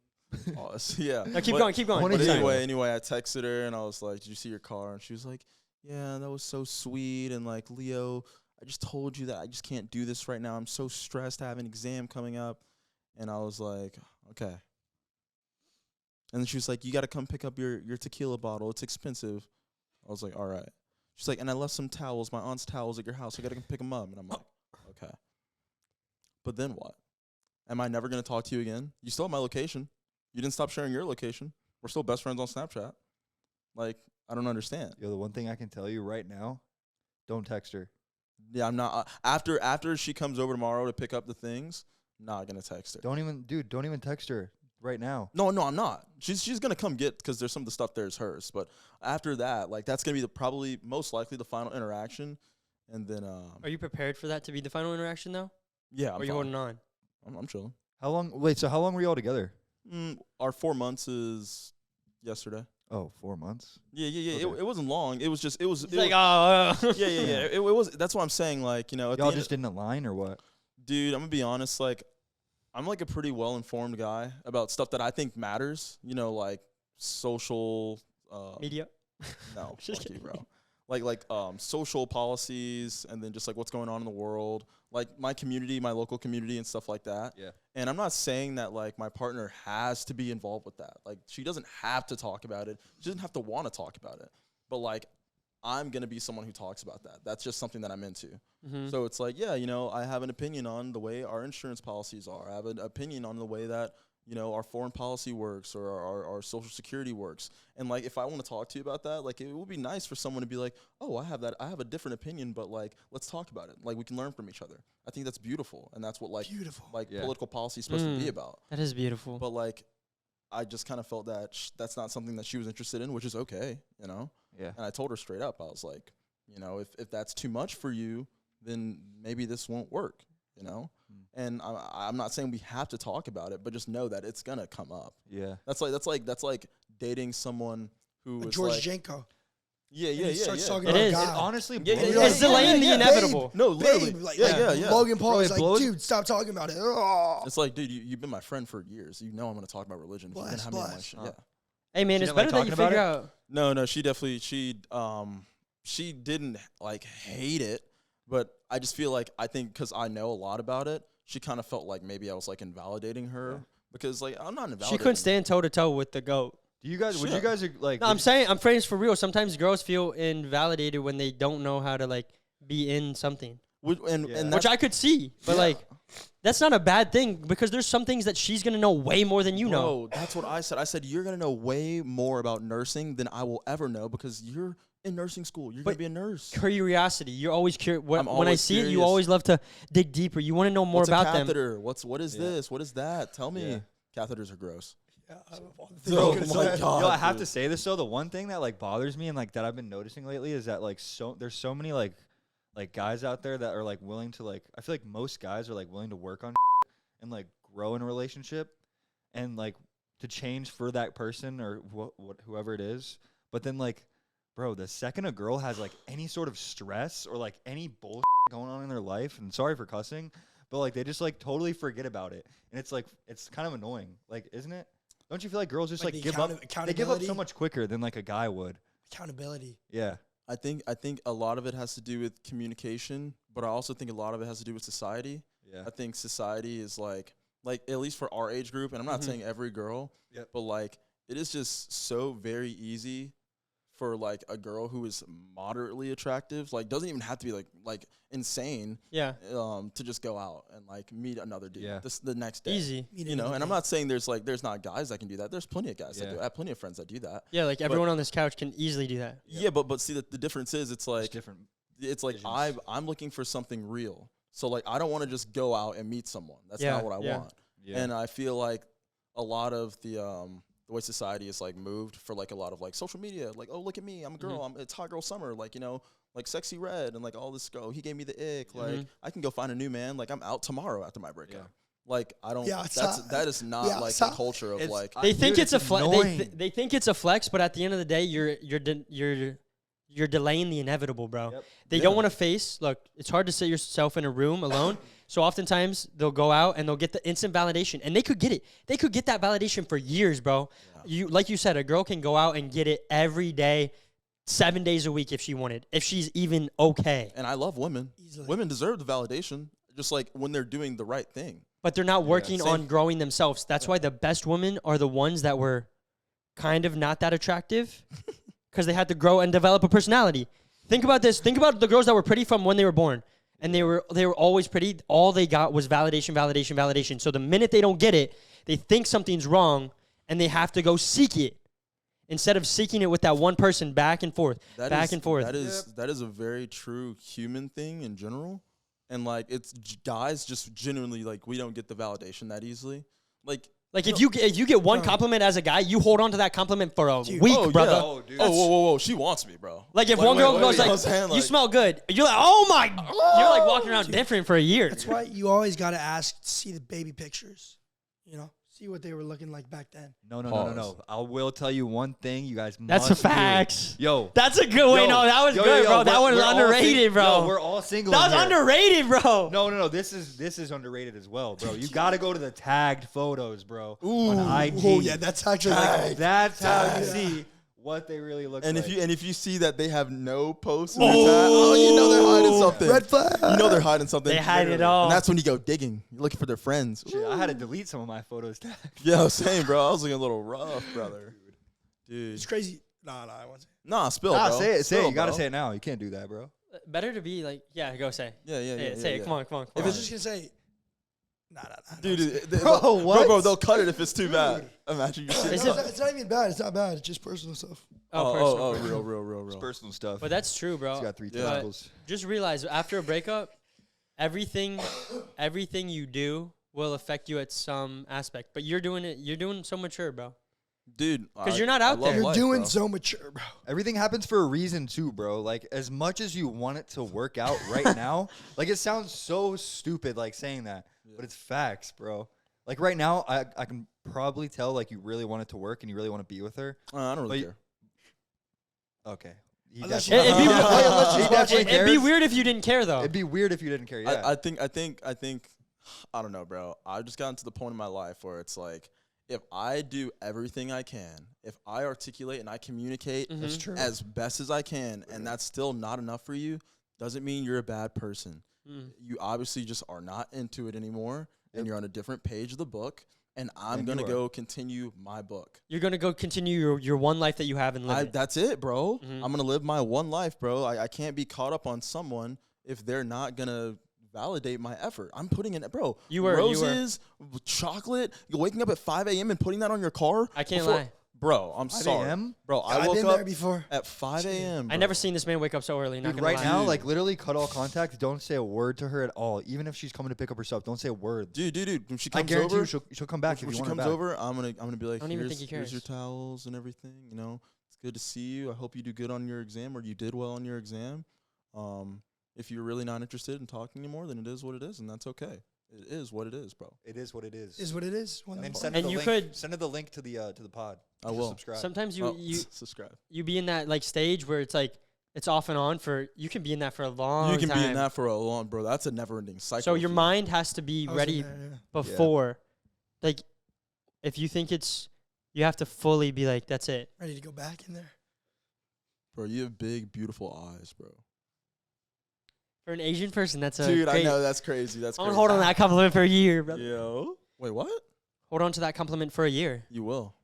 [SPEAKER 3] Yeah.
[SPEAKER 1] No, keep
[SPEAKER 3] But-
[SPEAKER 1] going. Keep going.
[SPEAKER 2] What
[SPEAKER 3] But
[SPEAKER 2] is it?
[SPEAKER 3] anyway, I texted her and I was like, "Did you see your car?" And she was like, "Yeah, that was so sweet." And like, Leo, I just told you that I just can't do this right now. I'm so stressed. I have an exam coming up. And I was like, okay. And then she was like, "You got to come pick up your tequila bottle. It's expensive." I was like, "All right." She's like, "And I left some towels, my aunt's towels at your house. I got to come pick them up." And I'm like, okay. But then what? Am I never going to talk to you again? You still have my location. You didn't stop sharing your location. We're still best friends on Snapchat. Like, I don't understand.
[SPEAKER 2] yo, the one thing I can tell you right now, don't text her.
[SPEAKER 3] Yeah, I'm not. After she comes over tomorrow to pick up the things, not going to text her.
[SPEAKER 2] Don't even text her right now.
[SPEAKER 3] No, I'm not. She's gonna come get because there's some of the stuff there is hers. But after that, like that's gonna be probably most likely the final interaction, and then
[SPEAKER 1] Are you prepared for that to be the final interaction, though?
[SPEAKER 3] yeah,
[SPEAKER 1] Or are you holding on?
[SPEAKER 3] I'm chilling.
[SPEAKER 2] How long? Wait, so how long were you all together?
[SPEAKER 3] Our 4 months is yesterday.
[SPEAKER 2] Oh, 4 months.
[SPEAKER 3] Yeah.
[SPEAKER 2] Okay.
[SPEAKER 3] It wasn't long. It was just it was
[SPEAKER 1] It's like, oh.
[SPEAKER 3] yeah. It was. That's what I'm saying. Like at
[SPEAKER 2] Y'all
[SPEAKER 3] the end
[SPEAKER 2] just didn't align or what?
[SPEAKER 3] dude, I'm gonna be honest. Like I'm like a pretty well informed guy about stuff that I think matters. Like social.
[SPEAKER 1] Media.
[SPEAKER 3] No,
[SPEAKER 1] Just
[SPEAKER 3] fuck you,
[SPEAKER 1] kidding.
[SPEAKER 3] bro. Like social policies and then just like what's going on in the world, like my community, my local community and stuff like that.
[SPEAKER 2] Yeah.
[SPEAKER 3] And I'm not saying that like my partner has to be involved with that. Like she doesn't have to talk about it. She doesn't have to want to talk about it. But like I'm going to be someone who talks about that. That's just something that I'm into.
[SPEAKER 1] Mm-hmm.
[SPEAKER 3] So it's like, yeah, I have an opinion on the way our insurance policies are. I have an opinion on the way that our foreign policy works or our social security works. And like, if I want to talk to you about that, like, it would be nice for someone to be like, oh, I have a different opinion, but like, let's talk about it. Like, we can learn from each other. I think that's beautiful. And that's what
[SPEAKER 2] Yeah.
[SPEAKER 3] political policy is supposed to be about.
[SPEAKER 1] That is beautiful.
[SPEAKER 3] But like, I just kind of felt that that's not something that she was interested in, which is okay,
[SPEAKER 2] Yeah.
[SPEAKER 3] And I told her straight up, I was like, if that's too much for you, then maybe this won't work, And I'm not saying we have to talk about it, but just know that it's gonna come up.
[SPEAKER 2] Yeah.
[SPEAKER 3] That's like dating someone who is
[SPEAKER 4] George
[SPEAKER 3] like,
[SPEAKER 4] Janko.
[SPEAKER 3] yeah.
[SPEAKER 4] He starts talking
[SPEAKER 1] It
[SPEAKER 4] about
[SPEAKER 1] is.
[SPEAKER 2] It
[SPEAKER 4] God.
[SPEAKER 2] honestly
[SPEAKER 3] Yeah,
[SPEAKER 2] blows
[SPEAKER 3] yeah,
[SPEAKER 2] my
[SPEAKER 1] It's
[SPEAKER 3] yeah,
[SPEAKER 1] delaying the
[SPEAKER 3] yeah,
[SPEAKER 1] inevitable.
[SPEAKER 3] No, literally,
[SPEAKER 4] Babe, like,
[SPEAKER 3] yeah.
[SPEAKER 4] Logan Paul
[SPEAKER 2] Bro,
[SPEAKER 4] is
[SPEAKER 2] it
[SPEAKER 4] like,
[SPEAKER 2] blows-
[SPEAKER 4] dude, stop talking about it. Oh.
[SPEAKER 3] It's like, dude, you've been my friend for years. You know I'm gonna talk about religion. You've been
[SPEAKER 4] Bless,
[SPEAKER 3] having me on my
[SPEAKER 4] bless.
[SPEAKER 3] shit.
[SPEAKER 2] Huh.
[SPEAKER 3] Yeah.
[SPEAKER 1] Hey, man,
[SPEAKER 2] She
[SPEAKER 1] it's
[SPEAKER 2] didn't like
[SPEAKER 1] better that you
[SPEAKER 2] talking about
[SPEAKER 1] figure
[SPEAKER 2] it?
[SPEAKER 1] out.
[SPEAKER 3] No, she definitely she didn't like hate it, but I just feel like I think because I know a lot about it, she kind of felt like maybe I was like invalidating her because like I'm not invalidating.
[SPEAKER 1] She couldn't stand toe to toe with the GOAT.
[SPEAKER 2] Do you guys? Would you
[SPEAKER 3] Shit.
[SPEAKER 2] guys like?
[SPEAKER 1] No, I'm saying, I'm friends for real. Sometimes girls feel invalidated when they don't know how to like be in something.
[SPEAKER 3] And
[SPEAKER 2] Yeah.
[SPEAKER 1] which
[SPEAKER 3] that's,
[SPEAKER 1] I could see, but
[SPEAKER 3] Yeah.
[SPEAKER 1] like that's not a bad thing because there's some things that she's gonna know way more than you know.
[SPEAKER 3] bro, that's what I said. I said you're gonna know way more about nursing than I will ever know because you're in nursing school. You're
[SPEAKER 1] But
[SPEAKER 3] gonna be a nurse.
[SPEAKER 1] Curiosity, you're always curious.
[SPEAKER 3] I'm
[SPEAKER 1] When I
[SPEAKER 3] always
[SPEAKER 1] see it, you
[SPEAKER 3] curious.
[SPEAKER 1] always love to dig deeper. You want to know more
[SPEAKER 3] What's
[SPEAKER 1] about
[SPEAKER 3] a
[SPEAKER 1] them.
[SPEAKER 3] catheter? What is
[SPEAKER 2] Yeah.
[SPEAKER 3] this? What is that? Tell me.
[SPEAKER 2] Yeah.
[SPEAKER 3] Catheters are gross.
[SPEAKER 4] Yeah,
[SPEAKER 3] Oh
[SPEAKER 2] So,
[SPEAKER 3] my God,
[SPEAKER 2] yo, I have
[SPEAKER 3] dude.
[SPEAKER 2] to say this though. The one thing that like bothers me and like that I've been noticing lately is that like there's so many like guys out there that are like willing to like. I feel like most guys are like willing to work on and like grow in a relationship and like to change for that person or whoever it is. But then like, bro, the second a girl has like any sort of stress or like any bullshit going on in their life, and sorry for cussing, but like they just like totally forget about it, and it's like it's kind of annoying. Like, isn't it? Don't you feel like girls just
[SPEAKER 4] Like
[SPEAKER 2] like
[SPEAKER 4] the
[SPEAKER 2] give up? They give up
[SPEAKER 4] accountability?
[SPEAKER 2] so much quicker than like a guy would.
[SPEAKER 4] Accountability.
[SPEAKER 2] Yeah.
[SPEAKER 3] I think a lot of it has to do with communication, but I also think a lot of it has to do with society.
[SPEAKER 2] Yeah.
[SPEAKER 3] I think society is like at least for our age group, and I'm not saying every girl,
[SPEAKER 2] Yep.
[SPEAKER 3] but like it is just so very easy for like a girl who is moderately attractive, like doesn't even have to be like insane,
[SPEAKER 1] Yeah,
[SPEAKER 3] to just go out and like meet another dude
[SPEAKER 2] Yeah.
[SPEAKER 3] the next day.
[SPEAKER 1] easy.
[SPEAKER 3] You know, and I'm not saying there's not guys that can do that. There's plenty of guys that
[SPEAKER 2] Yeah.
[SPEAKER 3] do. I have plenty of friends that do that.
[SPEAKER 1] Yeah, like everyone on this couch can easily do that.
[SPEAKER 3] Yeah, but see the difference is it's
[SPEAKER 2] It's
[SPEAKER 3] like
[SPEAKER 2] different.
[SPEAKER 3] it's like
[SPEAKER 2] visions.
[SPEAKER 3] I'm looking for something real. So like I don't want to just go out and meet someone. That's
[SPEAKER 1] Yeah,
[SPEAKER 3] not what I
[SPEAKER 1] yeah.
[SPEAKER 3] want.
[SPEAKER 2] Yeah.
[SPEAKER 3] And I feel like a lot of the way society is like moved for like a lot of like social media, like, oh, look at me, I'm a girl, it's hot girl summer, like, you know, like sexy red and like all this go, he gave me the ick, like I can go find a new man, like I'm out tomorrow after my breakup.
[SPEAKER 2] Yeah.
[SPEAKER 3] Like I don't
[SPEAKER 4] Yeah, it's
[SPEAKER 3] that is not
[SPEAKER 4] yeah,
[SPEAKER 3] like
[SPEAKER 4] it's
[SPEAKER 3] the
[SPEAKER 4] not-
[SPEAKER 3] culture of like
[SPEAKER 1] They think
[SPEAKER 2] dude,
[SPEAKER 1] it's a flex.
[SPEAKER 2] annoying.
[SPEAKER 1] They think it's a flex, but at the end of the day, you're delaying the inevitable, bro.
[SPEAKER 2] Yep.
[SPEAKER 1] They don't want to face. Look, it's hard to sit yourself in a room alone. So oftentimes they'll go out and they'll get the instant validation, and they could get it. They could get that validation for years, bro. You like you said, a girl can go out and get it every day, 7 days a week if she wanted, if she's even okay.
[SPEAKER 3] and I love women.
[SPEAKER 4] Easily.
[SPEAKER 3] Women deserve the validation, just like when they're doing the right thing.
[SPEAKER 1] But they're not working
[SPEAKER 3] Same.
[SPEAKER 1] on growing themselves. That's why the best women are the ones that were kind of not that attractive because they had to grow and develop a personality. Think about this. Think about the girls that were pretty from when they were born. And they were always pretty. All they got was validation, validation, validation. So the minute they don't get it, they think something's wrong and they have to go seek it instead of seeking it with that one person back and forth, back and forth.
[SPEAKER 3] That is a very true human thing in general, and like it's guys just genuinely like we don't get the validation that easily. Like
[SPEAKER 1] Like if you get one compliment as a guy, you hold on to that compliment for a
[SPEAKER 4] Dude.
[SPEAKER 1] week,
[SPEAKER 3] oh
[SPEAKER 1] brother.
[SPEAKER 3] yeah,
[SPEAKER 2] Oh, dude.
[SPEAKER 3] oh whoa, she wants me, bro.
[SPEAKER 1] Like if one girl
[SPEAKER 3] wait,
[SPEAKER 1] goes
[SPEAKER 3] you know
[SPEAKER 1] like,
[SPEAKER 3] what I'm saying?
[SPEAKER 1] "You
[SPEAKER 3] Like-
[SPEAKER 1] smell good," you're like, "Oh my!" You're like walking around different for a year.
[SPEAKER 4] That's why you always got to ask to see the baby pictures. You know, see what they were looking like back then.
[SPEAKER 2] No.
[SPEAKER 3] Pause.
[SPEAKER 2] I will tell you one thing. You guys
[SPEAKER 1] That's
[SPEAKER 2] must
[SPEAKER 1] a facts.
[SPEAKER 2] do. Yo.
[SPEAKER 1] That's a good way.
[SPEAKER 2] Yo,
[SPEAKER 1] No, that was
[SPEAKER 2] yo,
[SPEAKER 1] good,
[SPEAKER 2] yo,
[SPEAKER 1] bro. That one was
[SPEAKER 2] we're all
[SPEAKER 1] underrated,
[SPEAKER 2] sing-
[SPEAKER 1] bro.
[SPEAKER 2] Yo, we're all single.
[SPEAKER 1] That
[SPEAKER 2] in
[SPEAKER 1] was
[SPEAKER 2] here.
[SPEAKER 1] underrated, bro.
[SPEAKER 2] No. This is underrated as well, bro. You got to go to the tagged photos, bro. On IG.
[SPEAKER 4] Oh yeah, that's actually like
[SPEAKER 2] That's how you see what they really look
[SPEAKER 3] And
[SPEAKER 2] like.
[SPEAKER 3] if you see that they have no posts in their tag, you know they're hiding something.
[SPEAKER 4] red flag.
[SPEAKER 3] You know they're hiding something.
[SPEAKER 1] They hide it
[SPEAKER 3] literally.
[SPEAKER 1] all.
[SPEAKER 3] And that's when you go digging. You're looking for their friends.
[SPEAKER 2] Shit, I had to delete some of my photos tagged.
[SPEAKER 3] Yeah, same, bro. I was looking a little rough, brother. Dude.
[SPEAKER 4] It's crazy. Nah, I won't say.
[SPEAKER 3] Nah, spill,
[SPEAKER 2] Nah,
[SPEAKER 3] bro.
[SPEAKER 2] say it.
[SPEAKER 3] Spill,
[SPEAKER 2] You got to
[SPEAKER 3] bro.
[SPEAKER 2] say it now. You can't do that, bro.
[SPEAKER 1] Better to be like, yeah, go say.
[SPEAKER 3] Yeah.
[SPEAKER 1] Say it. Come on.
[SPEAKER 4] If
[SPEAKER 1] Come
[SPEAKER 4] it's
[SPEAKER 1] on.
[SPEAKER 4] just gonna say, nah.
[SPEAKER 3] Dude,
[SPEAKER 2] Bro, what?
[SPEAKER 3] Bro, they'll cut it if it's too bad. Imagine you see
[SPEAKER 1] Is
[SPEAKER 3] it.
[SPEAKER 1] it-
[SPEAKER 4] It's not even bad. It's not bad. It's just personal stuff.
[SPEAKER 1] Oh, personal.
[SPEAKER 3] real.
[SPEAKER 2] Personal stuff.
[SPEAKER 1] But that's true, bro.
[SPEAKER 2] He's got 3
[SPEAKER 3] Yeah.
[SPEAKER 2] testicles.
[SPEAKER 1] Just realize after a breakup, everything you do will affect you at some aspect. But you're doing so mature, bro.
[SPEAKER 3] Dude,
[SPEAKER 1] 'Cause you're not out
[SPEAKER 3] I love
[SPEAKER 1] there.
[SPEAKER 4] You're
[SPEAKER 3] life,
[SPEAKER 4] doing
[SPEAKER 3] bro.
[SPEAKER 4] so mature, bro.
[SPEAKER 2] Everything happens for a reason too, bro. Like as much as you want it to work out right now, like it sounds so stupid like saying that, but it's facts, bro. Like right now, I can probably tell like you really want it to work and you really want to be with her.
[SPEAKER 3] I don't really
[SPEAKER 2] But
[SPEAKER 3] care.
[SPEAKER 2] Okay. He
[SPEAKER 4] Unless
[SPEAKER 2] definitely-
[SPEAKER 1] It'd be,
[SPEAKER 2] Unless she definitely
[SPEAKER 1] it'd be
[SPEAKER 2] cares.
[SPEAKER 1] weird if you didn't care, though.
[SPEAKER 2] It'd be weird if you didn't care. Yeah.
[SPEAKER 3] I think I don't know, bro. I've just gotten to the point in my life where it's like if I do everything I can, if I articulate and I communicate
[SPEAKER 1] That's
[SPEAKER 2] true.
[SPEAKER 3] as best as I can, and that's still not enough for you, doesn't mean you're a bad person. You obviously just are not into it anymore, and you're on a different page of the book, and I'm
[SPEAKER 2] And
[SPEAKER 3] going to
[SPEAKER 2] you are.
[SPEAKER 3] go continue my book.
[SPEAKER 1] You're going to go continue your one life that you have and live it.
[SPEAKER 3] That's it, bro.
[SPEAKER 1] Mhm.
[SPEAKER 3] I'm going to live my one life, bro. I can't be caught up on someone if they're not going to validate my effort. I'm putting in, bro.
[SPEAKER 1] You were.
[SPEAKER 3] Roses, chocolate. You're waking up at 5 a.m. and putting that on your car.
[SPEAKER 1] I can't lie.
[SPEAKER 3] Bro, I'm
[SPEAKER 2] 5
[SPEAKER 3] sorry.
[SPEAKER 2] a.m.?
[SPEAKER 3] Bro, I
[SPEAKER 4] I've
[SPEAKER 3] woke
[SPEAKER 4] been
[SPEAKER 3] up
[SPEAKER 4] there before.
[SPEAKER 3] at 5 a.m.
[SPEAKER 1] I never seen this man wake up so early. Not
[SPEAKER 2] Dude,
[SPEAKER 1] gonna
[SPEAKER 2] right
[SPEAKER 1] lie.
[SPEAKER 2] now,
[SPEAKER 3] Dude.
[SPEAKER 2] like literally cut all contact. Don't say a word to her at all. Even if she's coming to pick up her stuff, don't say a word.
[SPEAKER 3] Dude. When she
[SPEAKER 2] I
[SPEAKER 3] comes
[SPEAKER 2] guarantee
[SPEAKER 3] over,
[SPEAKER 2] you she'll come back
[SPEAKER 3] when
[SPEAKER 2] if you
[SPEAKER 3] she
[SPEAKER 2] want her
[SPEAKER 3] comes
[SPEAKER 2] back.
[SPEAKER 3] over, I'm gonna be like,
[SPEAKER 1] I don't even think he
[SPEAKER 3] here's your
[SPEAKER 1] cares.
[SPEAKER 3] towels and everything. You know, it's good to see you. I hope you do good on your exam, or you did well on your exam. If you're really not interested in talking anymore, then it is what it is, and that's okay. It is what it is, bro.
[SPEAKER 2] It is what it is.
[SPEAKER 4] Is what it is.
[SPEAKER 2] And then
[SPEAKER 1] And
[SPEAKER 2] send her the
[SPEAKER 1] you
[SPEAKER 2] link.
[SPEAKER 1] could-
[SPEAKER 2] Send her the link to the pod.
[SPEAKER 3] I
[SPEAKER 2] Just
[SPEAKER 3] will.
[SPEAKER 2] subscribe.
[SPEAKER 1] Sometimes
[SPEAKER 3] Oh,
[SPEAKER 1] you
[SPEAKER 3] subscribe.
[SPEAKER 1] you be in that like stage where it's like it's off and on for you can be in that for a long
[SPEAKER 3] You can
[SPEAKER 1] time.
[SPEAKER 3] be in that for a long, bro. That's a never-ending cycle.
[SPEAKER 1] So your
[SPEAKER 3] if you-
[SPEAKER 1] mind has to be
[SPEAKER 4] I was
[SPEAKER 1] ready
[SPEAKER 4] in there, yeah.
[SPEAKER 1] before. Like if you think you have to fully be like that's it.
[SPEAKER 4] Ready to go back in there.
[SPEAKER 3] bro. You have big, beautiful eyes, bro.
[SPEAKER 1] For an Asian person, that's a
[SPEAKER 3] Dude,
[SPEAKER 1] great.
[SPEAKER 3] I know that's crazy. That's
[SPEAKER 1] I'm
[SPEAKER 3] crazy.
[SPEAKER 1] gonna hold on to that compliment for a year, brother.
[SPEAKER 3] Yo. Wait, what?
[SPEAKER 1] Hold on to that compliment for a year.
[SPEAKER 3] You will.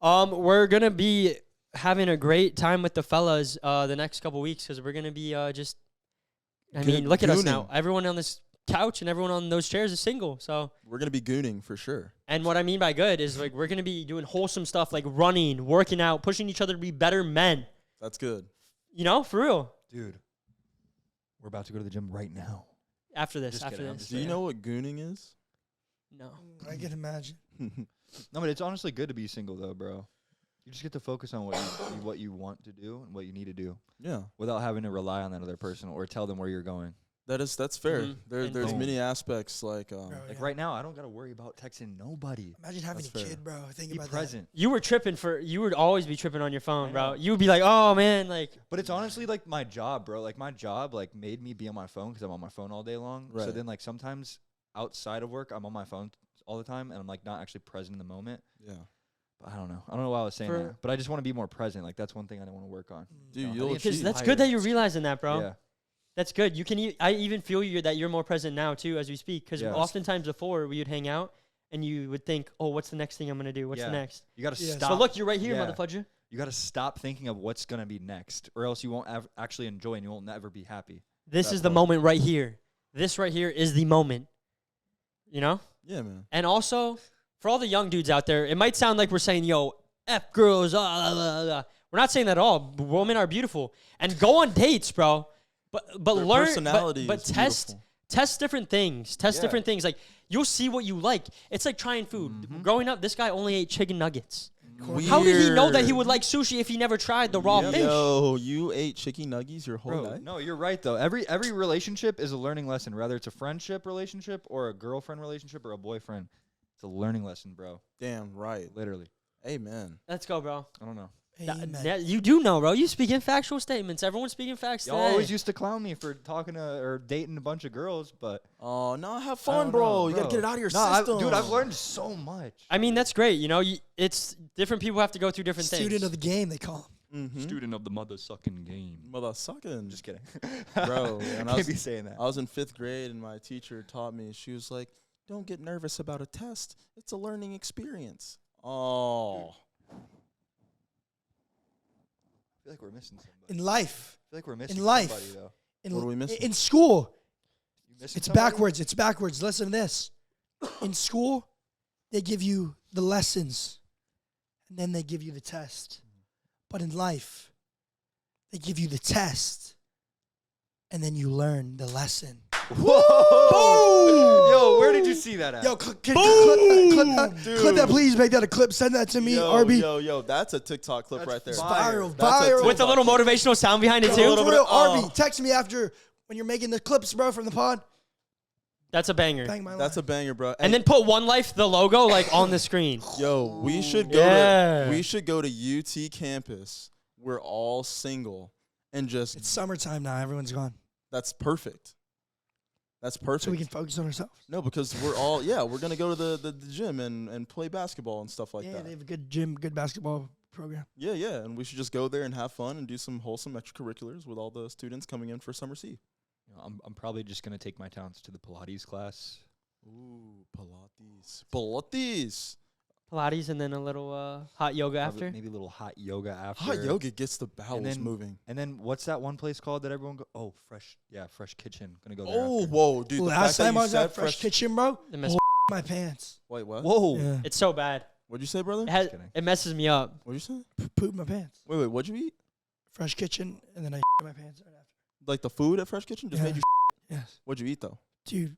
[SPEAKER 1] We're gonna be having a great time with the fellas the next couple weeks because we're gonna be just. I mean, look at us now.
[SPEAKER 3] Gooning.
[SPEAKER 1] Everyone on this couch and everyone on those chairs is single. So,
[SPEAKER 3] We're gonna be gooning for sure.
[SPEAKER 1] and what I mean by good is like we're gonna be doing wholesome stuff like running, working out, pushing each other to be better men.
[SPEAKER 3] That's good.
[SPEAKER 1] You know, for real.
[SPEAKER 2] Dude, we're about to go to the gym right now.
[SPEAKER 1] After this,
[SPEAKER 2] Just
[SPEAKER 1] after
[SPEAKER 2] kidding, I'm
[SPEAKER 1] this.
[SPEAKER 2] just
[SPEAKER 3] Do you know what gooning is?
[SPEAKER 1] No.
[SPEAKER 4] I can imagine.
[SPEAKER 2] No, but it's honestly good to be single though, bro. You just get to focus on what you want to do and what you need to do
[SPEAKER 3] Yeah,
[SPEAKER 2] without having to rely on that other person or tell them where you're going.
[SPEAKER 3] that's fair.
[SPEAKER 1] Mhm. And
[SPEAKER 3] There's
[SPEAKER 2] boom.
[SPEAKER 3] many aspects like
[SPEAKER 4] Bro,
[SPEAKER 2] Like
[SPEAKER 4] yeah.
[SPEAKER 2] right now, I don't gotta worry about texting nobody.
[SPEAKER 4] Imagine having
[SPEAKER 3] That's
[SPEAKER 4] a
[SPEAKER 3] fair.
[SPEAKER 4] kid, bro. Think
[SPEAKER 2] Be
[SPEAKER 4] about
[SPEAKER 2] present.
[SPEAKER 1] You were tripping you would always be tripping on your phone,
[SPEAKER 2] I
[SPEAKER 1] bro.
[SPEAKER 2] know.
[SPEAKER 1] You would be like, oh man, like
[SPEAKER 2] But it's honestly like my job, bro. Like my job, like made me be on my phone because I'm on my phone all day long. So
[SPEAKER 3] Right.
[SPEAKER 2] then, like sometimes outside of work, I'm on my phone all the time, and I'm like not actually present in the moment.
[SPEAKER 3] yeah,
[SPEAKER 2] But I don't know. I don't know why I was saying
[SPEAKER 1] For-
[SPEAKER 2] that. But I just want to be more present. Like that's one thing I want to work on.
[SPEAKER 4] that.
[SPEAKER 3] dude,
[SPEAKER 2] No,
[SPEAKER 3] you'll
[SPEAKER 2] I think it's
[SPEAKER 3] achieve.
[SPEAKER 1] that's good that
[SPEAKER 2] tired.
[SPEAKER 1] you're realizing that, bro.
[SPEAKER 2] Yeah.
[SPEAKER 1] That's good. You can. I even feel that you're more present now too as we speak. Because
[SPEAKER 2] Yeah.
[SPEAKER 1] oftentimes before we would hang out and you would think, oh, what's the next thing I'm gonna do? What's
[SPEAKER 2] Yeah.
[SPEAKER 1] the next?
[SPEAKER 2] You gotta
[SPEAKER 4] Yeah.
[SPEAKER 2] stop.
[SPEAKER 1] So look, you're right here,
[SPEAKER 2] Yeah.
[SPEAKER 1] motherfudger.
[SPEAKER 2] You gotta stop thinking of what's gonna be next, or else you won't actually enjoy and you won't never be happy.
[SPEAKER 1] This
[SPEAKER 3] That
[SPEAKER 1] is the
[SPEAKER 3] part.
[SPEAKER 1] moment right here. This right here is the moment. You know.
[SPEAKER 3] Yeah, man.
[SPEAKER 1] And also, for all the young dudes out there, it might sound like we're saying, yo, F girls, We're not saying that at all. Women are beautiful. And go on dates, bro. But
[SPEAKER 3] Their
[SPEAKER 1] learn,
[SPEAKER 3] personality
[SPEAKER 1] but
[SPEAKER 3] is
[SPEAKER 1] test
[SPEAKER 3] beautiful.
[SPEAKER 1] test different things. Test
[SPEAKER 2] Yeah.
[SPEAKER 1] different things. Like, you'll see what you like. It's like trying food. Growing up, this guy only ate chicken nuggets. How did he know that he would like sushi if he never tried the raw fish?
[SPEAKER 3] Yo, you ate chicken nuggies your whole
[SPEAKER 2] Bro,
[SPEAKER 3] life?
[SPEAKER 2] no, you're right though. Every relationship is a learning lesson, whether it's a friendship relationship or a girlfriend relationship or a boyfriend. It's a learning lesson, bro.
[SPEAKER 3] Damn right.
[SPEAKER 2] Literally.
[SPEAKER 3] Amen.
[SPEAKER 1] Let's go, bro.
[SPEAKER 2] I don't know.
[SPEAKER 4] Amen.
[SPEAKER 1] You do know, bro. You speak in factual statements. Everyone's speaking facts
[SPEAKER 2] Y'all
[SPEAKER 1] today.
[SPEAKER 2] always used to clown me for talking to or dating a bunch of girls, but
[SPEAKER 3] Oh no, have
[SPEAKER 2] I
[SPEAKER 3] fun,
[SPEAKER 2] don't
[SPEAKER 3] bro.
[SPEAKER 2] know,
[SPEAKER 3] You gotta get it out of your
[SPEAKER 2] Nah,
[SPEAKER 3] system.
[SPEAKER 2] dude, I've learned so much.
[SPEAKER 1] I mean, that's great. You know, it's different people have to go through different
[SPEAKER 4] Student
[SPEAKER 1] things.
[SPEAKER 4] of the game, they call him.
[SPEAKER 3] Mm-hmm.
[SPEAKER 2] Student of the mother sucking game.
[SPEAKER 3] Mother sucking.
[SPEAKER 2] Just kidding,
[SPEAKER 3] Bro, and I
[SPEAKER 2] Can't
[SPEAKER 3] was-
[SPEAKER 2] be saying that.
[SPEAKER 3] I was in 5th grade and my teacher taught me. She was like, "Don't get nervous about a test. It's a learning experience." Oh,
[SPEAKER 2] I feel like we're missing somebody.
[SPEAKER 4] In life,
[SPEAKER 2] I feel like we're missing
[SPEAKER 4] life.
[SPEAKER 2] somebody though.
[SPEAKER 4] in,
[SPEAKER 3] What are we missing?
[SPEAKER 4] in school,
[SPEAKER 2] You missing
[SPEAKER 4] it's
[SPEAKER 2] somebody?
[SPEAKER 4] backwards. It's backwards. Listen to this. In school, they give you the lessons, and then they give you the test. But in life, they give you the test, and then you learn the lesson.
[SPEAKER 2] Whoa! Yo, where did you see that at?
[SPEAKER 4] Yo, clip that, please. Make that a clip. Send that to me, RB.
[SPEAKER 3] yo, that's a TikTok clip
[SPEAKER 2] That's
[SPEAKER 3] right there.
[SPEAKER 2] fire.
[SPEAKER 4] Viral,
[SPEAKER 3] That's a
[SPEAKER 4] viral.
[SPEAKER 1] With a little motivational sound behind it,
[SPEAKER 4] Yo,
[SPEAKER 1] too.
[SPEAKER 3] little
[SPEAKER 4] for
[SPEAKER 3] bit
[SPEAKER 4] real,
[SPEAKER 3] of- oh.
[SPEAKER 4] RB, text me after when you're making the clips, bro, from the pod.
[SPEAKER 1] That's a banger.
[SPEAKER 4] Bang my
[SPEAKER 3] That's a
[SPEAKER 4] line.
[SPEAKER 3] banger, bro.
[SPEAKER 1] And then put One Life, the logo, like on the screen.
[SPEAKER 3] yo, we should go
[SPEAKER 1] Yeah.
[SPEAKER 3] to UT campus. We're all single and just
[SPEAKER 4] It's summertime now. Everyone's gone.
[SPEAKER 3] that's perfect. That's perfect.
[SPEAKER 4] So we can focus on ourselves.
[SPEAKER 3] No, because we're gonna go to the gym and play basketball and stuff like
[SPEAKER 4] Yeah,
[SPEAKER 3] that.
[SPEAKER 4] they have a good gym, good basketball program.
[SPEAKER 3] Yeah, and we should just go there and have fun and do some wholesome extracurriculars with all the students coming in for summer C.
[SPEAKER 2] You know, I'm probably just gonna take my talents to the Pilates class.
[SPEAKER 3] Ooh, Pilates.
[SPEAKER 1] Pilates and then a little hot yoga
[SPEAKER 2] Probably
[SPEAKER 1] after.
[SPEAKER 2] maybe a little hot yoga after.
[SPEAKER 3] Hot yoga gets the bowels moving.
[SPEAKER 2] And then what's that one place called that everyone go? Oh, Fresh Kitchen. Gonna go there.
[SPEAKER 3] Oh,
[SPEAKER 2] after.
[SPEAKER 3] whoa, dude.
[SPEAKER 4] Last time I was at
[SPEAKER 3] Fresh
[SPEAKER 4] Fresh Kitchen, bro.
[SPEAKER 1] It mess-
[SPEAKER 4] My pants.
[SPEAKER 3] Wait, what?
[SPEAKER 2] Whoa.
[SPEAKER 4] Yeah.
[SPEAKER 1] It's so bad.
[SPEAKER 3] What'd you say, brother?
[SPEAKER 2] kidding.
[SPEAKER 1] It messes me up.
[SPEAKER 3] What'd you say?
[SPEAKER 4] Poop my pants.
[SPEAKER 3] Wait, what'd you eat?
[SPEAKER 4] Fresh Kitchen, and then I my pants right after.
[SPEAKER 3] Like the food at Fresh Kitchen just
[SPEAKER 4] Yeah.
[SPEAKER 3] made you.
[SPEAKER 4] Yes,
[SPEAKER 3] What'd you eat though?
[SPEAKER 4] dude.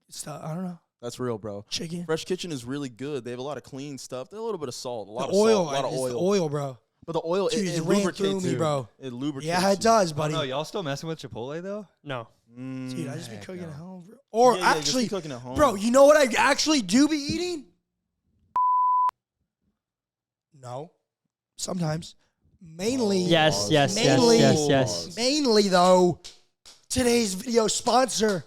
[SPEAKER 4] Stuff. I don't know.
[SPEAKER 3] That's real, bro.
[SPEAKER 4] Chicken.
[SPEAKER 3] Fresh Kitchen is really good. They have a lot of clean stuff. They have a little bit of salt, a lot
[SPEAKER 4] The
[SPEAKER 3] of
[SPEAKER 4] oil.
[SPEAKER 3] salt, a lot of
[SPEAKER 4] it's
[SPEAKER 3] oil.
[SPEAKER 4] the oil, bro.
[SPEAKER 3] But the oil,
[SPEAKER 4] Dude,
[SPEAKER 3] it
[SPEAKER 4] it ran
[SPEAKER 3] lubricates
[SPEAKER 4] through me,
[SPEAKER 3] you.
[SPEAKER 4] bro.
[SPEAKER 3] It lubricates.
[SPEAKER 4] Yeah, it
[SPEAKER 3] you.
[SPEAKER 4] does,
[SPEAKER 2] Oh,
[SPEAKER 4] buddy.
[SPEAKER 2] no, y'all still messing with Chipotle though?
[SPEAKER 1] No.
[SPEAKER 4] Dude, I just be
[SPEAKER 2] Heck
[SPEAKER 4] cooking
[SPEAKER 2] no.
[SPEAKER 4] at home, bro. Or
[SPEAKER 3] Yeah, just
[SPEAKER 4] actually,
[SPEAKER 3] be cooking at home.
[SPEAKER 4] bro, you know what I actually do be eating? No, sometimes. Mainly,
[SPEAKER 1] Yes, yes, yes,
[SPEAKER 4] Mainly-
[SPEAKER 1] yes, yes.
[SPEAKER 4] mainly though. Today's video sponsor,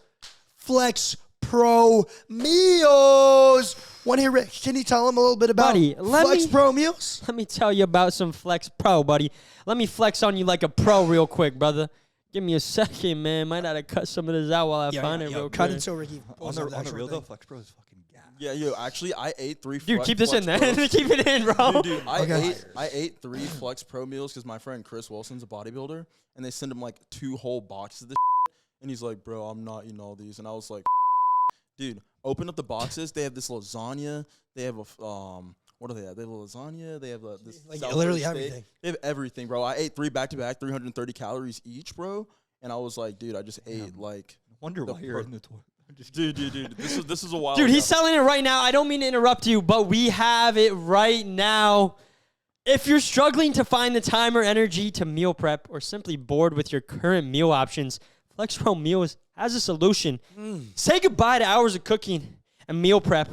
[SPEAKER 4] Flex Pro Meals. Want to hear Rick? Can you tell him a little bit about
[SPEAKER 1] Buddy, let
[SPEAKER 4] Flex
[SPEAKER 1] me-
[SPEAKER 4] Pro Meals?
[SPEAKER 1] Let me tell you about some Flex Pro, buddy. Let me flex on you like a pro real quick, brother. Give me a second, man. Might have to cut some of this out while I find it real
[SPEAKER 4] Cut
[SPEAKER 1] quick.
[SPEAKER 4] it so Ricky
[SPEAKER 2] On
[SPEAKER 4] pulls
[SPEAKER 2] the,
[SPEAKER 4] up the
[SPEAKER 2] on the
[SPEAKER 4] actual
[SPEAKER 2] real though,
[SPEAKER 4] thing.
[SPEAKER 2] Flex Pro is fucking gas.
[SPEAKER 3] Yeah, yo, actually, I ate 3
[SPEAKER 1] Dude, keep this in there.
[SPEAKER 3] Pros.
[SPEAKER 1] Keep it in, bro.
[SPEAKER 3] Dude,
[SPEAKER 4] Okay.
[SPEAKER 3] I ate 3 Flex Pro meals because my friend Chris Wilson's a bodybuilder, and they send him like 2 whole boxes of this and he's like, bro, I'm not eating all these. And I was like, dude, open up the boxes. They have this lasagna. They have a, what do they have? They have a lasagna. They have this.
[SPEAKER 4] Like
[SPEAKER 3] Southwest
[SPEAKER 4] literally
[SPEAKER 3] steak.
[SPEAKER 4] everything.
[SPEAKER 3] They have everything, bro. I ate 3 back-to-back, 330 calories each, bro. And I was like, dude, I just ate like.
[SPEAKER 2] Wonder
[SPEAKER 3] The
[SPEAKER 2] why you're
[SPEAKER 3] pro-
[SPEAKER 2] in the toilet.
[SPEAKER 3] Dude. This is a while.
[SPEAKER 1] Dude,
[SPEAKER 3] ago.
[SPEAKER 1] he's selling it right now. I don't mean to interrupt you, but we have it right now. If you're struggling to find the time or energy to meal prep or simply bored with your current meal options, FlexPro Meals has a solution. Say goodbye to hours of cooking and meal prep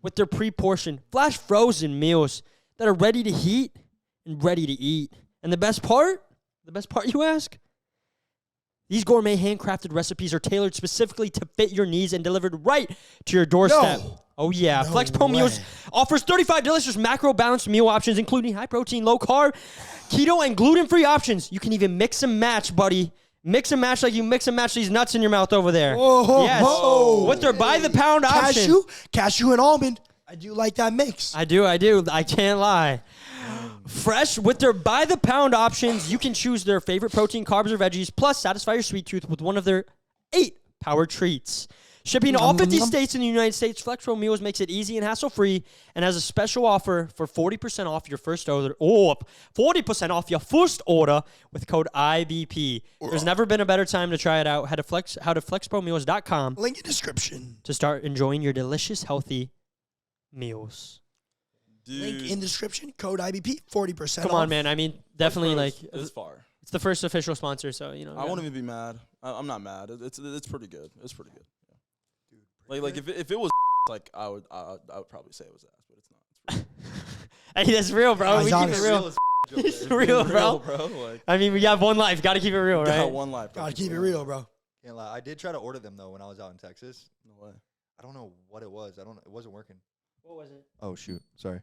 [SPEAKER 1] with their pre-portioned, flash frozen meals that are ready to heat and ready to eat. And the best part you ask? These gourmet handcrafted recipes are tailored specifically to fit your needs and delivered right to your doorstep.
[SPEAKER 4] No.
[SPEAKER 1] Oh yeah,
[SPEAKER 4] No
[SPEAKER 1] FlexPro Meals
[SPEAKER 4] way.
[SPEAKER 1] offers 35 delicious macro-balanced meal options, including high protein, low carb, keto, and gluten-free options. You can even mix and match, buddy. Mix and match like you mix and match these nuts in your mouth over there.
[SPEAKER 4] Whoa,
[SPEAKER 1] Yes.
[SPEAKER 4] whoa.
[SPEAKER 1] With their by-the-pound option.
[SPEAKER 4] Cashew and almond. I do like that mix.
[SPEAKER 1] I do. I can't lie. Fresh with their by-the-pound options, you can choose their favorite protein, carbs, or veggies, plus satisfy your sweet tooth with one of their 8 power treats. Shipping to all 50 states in the United States, FlexPro Meals makes it easy and hassle-free and has a special offer for 40% off your first order. Oh, 40% off your first order with code IBP. There's never been a better time to try it out. Head to flexpromeals.com
[SPEAKER 4] Link in description.
[SPEAKER 1] to start enjoying your delicious, healthy meals.
[SPEAKER 3] Dude,
[SPEAKER 4] Link in description. Code IBP. 40%.
[SPEAKER 1] Come
[SPEAKER 4] off.
[SPEAKER 1] on, man. I mean, definitely, like,
[SPEAKER 3] it's far.
[SPEAKER 1] it's the first official sponsor, so, you know.
[SPEAKER 3] I won't even be mad. I'm not mad. It's pretty good. It's pretty good. Yeah. Like if it was like I would probably say it was ass, but it's not. It's pretty good.
[SPEAKER 1] Hey, that's real, bro.
[SPEAKER 4] Guys,
[SPEAKER 1] We keep it
[SPEAKER 4] honest.
[SPEAKER 1] real.
[SPEAKER 2] It's
[SPEAKER 1] It's real, bro.
[SPEAKER 3] Like,
[SPEAKER 1] I mean, we have one life. Got to keep it real,
[SPEAKER 3] got
[SPEAKER 1] right?
[SPEAKER 3] one life.
[SPEAKER 4] Gotta keep it real, bro.
[SPEAKER 2] Can't lie. I did try to order them though when I was out in Texas.
[SPEAKER 3] No way.
[SPEAKER 2] I don't know what it was. It wasn't working.
[SPEAKER 1] What was it?
[SPEAKER 2] Oh shoot. Sorry.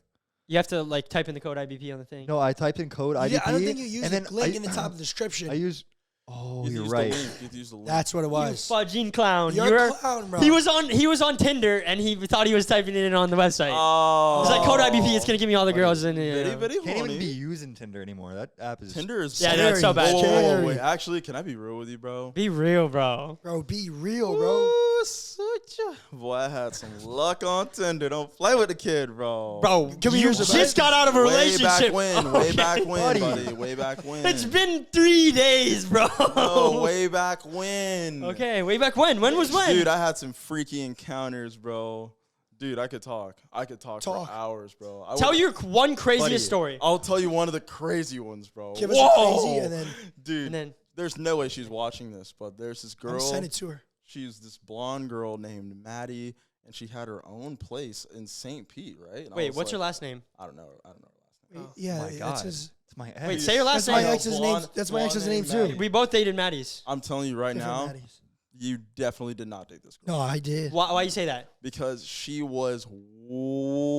[SPEAKER 1] You have to, like, type in the code IBP on the thing.
[SPEAKER 2] No, I typed in code IDP.
[SPEAKER 4] Yeah, I don't think you used
[SPEAKER 2] and
[SPEAKER 4] the
[SPEAKER 2] then
[SPEAKER 4] link
[SPEAKER 2] I-
[SPEAKER 4] in the top of the description.
[SPEAKER 2] I use. Oh,
[SPEAKER 3] You
[SPEAKER 2] you're
[SPEAKER 3] used
[SPEAKER 2] right.
[SPEAKER 3] The link. You used the link.
[SPEAKER 4] That's what it
[SPEAKER 1] You
[SPEAKER 4] was.
[SPEAKER 1] fudging clown.
[SPEAKER 4] You're a clown, bro.
[SPEAKER 1] He was on Tinder, and he thought he was typing it in on the website.
[SPEAKER 3] Oh.
[SPEAKER 1] He's like, code IBP, it's going to give me all the girls in
[SPEAKER 3] Very,
[SPEAKER 1] it.
[SPEAKER 3] very
[SPEAKER 2] Can't even
[SPEAKER 3] horny.
[SPEAKER 2] be using Tinder anymore. That app is.
[SPEAKER 3] Tinder is
[SPEAKER 1] Yeah, no, it's so bad.
[SPEAKER 3] Whoa,
[SPEAKER 4] Scary.
[SPEAKER 3] wait, actually, can I be real with you, bro?
[SPEAKER 1] Be real, bro.
[SPEAKER 4] Bro, be real, bro.
[SPEAKER 3] Ooh, such a boy, I had some luck on Tinder. Don't play with the kid, bro.
[SPEAKER 1] Bro,
[SPEAKER 4] Can we
[SPEAKER 1] you
[SPEAKER 4] hear some
[SPEAKER 1] just got out of a
[SPEAKER 3] Way
[SPEAKER 1] relationship.
[SPEAKER 3] back when, way
[SPEAKER 1] Okay.
[SPEAKER 3] back when,
[SPEAKER 2] Buddy.
[SPEAKER 3] buddy. Way back when.
[SPEAKER 1] It's been 3 days, bro.
[SPEAKER 3] No, way back when.
[SPEAKER 1] Okay, way back when? When was when?
[SPEAKER 3] Dude, I had some freaky encounters, bro. Dude, I could talk.
[SPEAKER 4] Talk.
[SPEAKER 3] For hours, bro.
[SPEAKER 1] Tell your one craziest
[SPEAKER 3] Buddy,
[SPEAKER 1] story.
[SPEAKER 3] I'll tell you one of the crazy ones, bro.
[SPEAKER 4] Give us a crazy and then
[SPEAKER 3] Dude,
[SPEAKER 1] And then,
[SPEAKER 3] there's no way she's watching this, but there's this girl.
[SPEAKER 4] send it to her.
[SPEAKER 3] She's this blonde girl named Maddie, and she had her own place in St. Pete, right? And I
[SPEAKER 1] wait,
[SPEAKER 3] was
[SPEAKER 1] what's your
[SPEAKER 3] like,
[SPEAKER 1] last name?
[SPEAKER 3] I don't know her last name.
[SPEAKER 1] Oh.
[SPEAKER 4] Yeah,
[SPEAKER 2] my God.
[SPEAKER 4] that's his.
[SPEAKER 2] It's my ex.
[SPEAKER 1] Wait, say your last
[SPEAKER 4] That's my
[SPEAKER 1] name.
[SPEAKER 4] ex's name. That's my ex's name too.
[SPEAKER 3] Maddie.
[SPEAKER 1] We both dated Maddie's.
[SPEAKER 3] I'm telling you right
[SPEAKER 4] Different
[SPEAKER 3] now,
[SPEAKER 4] Maddies.
[SPEAKER 3] you definitely did not date this girl.
[SPEAKER 4] No, I did.
[SPEAKER 1] Why you say that?
[SPEAKER 3] Because she was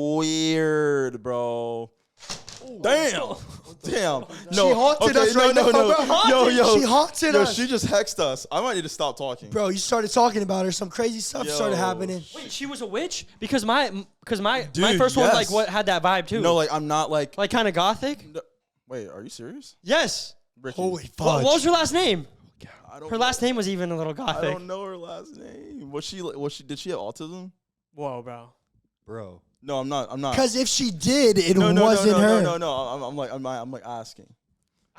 [SPEAKER 3] weird, bro. Damn. Damn.
[SPEAKER 4] She haunted us right now, bro.
[SPEAKER 3] Yo.
[SPEAKER 4] She haunted
[SPEAKER 3] Yo,
[SPEAKER 4] us.
[SPEAKER 3] she just hexed us. I might need to stop talking.
[SPEAKER 4] Bro, you started talking about her. Some crazy stuff started happening.
[SPEAKER 1] Wait, she was a witch? Because my
[SPEAKER 3] Dude,
[SPEAKER 1] first one
[SPEAKER 3] yes.
[SPEAKER 1] what had that vibe too.
[SPEAKER 3] No, like I'm not like.
[SPEAKER 1] kind of gothic.
[SPEAKER 3] No, wait, are you serious?
[SPEAKER 1] Yes.
[SPEAKER 3] Ricky,
[SPEAKER 4] Holy
[SPEAKER 1] What,
[SPEAKER 4] fudge.
[SPEAKER 1] what was her last name?
[SPEAKER 3] I don't
[SPEAKER 1] Her last name was even a little
[SPEAKER 3] I
[SPEAKER 1] gothic.
[SPEAKER 3] don't know her last name. Was she? Did she have autism?
[SPEAKER 1] Whoa, bro.
[SPEAKER 2] Bro.
[SPEAKER 3] No, I'm not.
[SPEAKER 4] Because if she did, it
[SPEAKER 3] No,
[SPEAKER 4] wasn't her.
[SPEAKER 3] No. I'm like asking.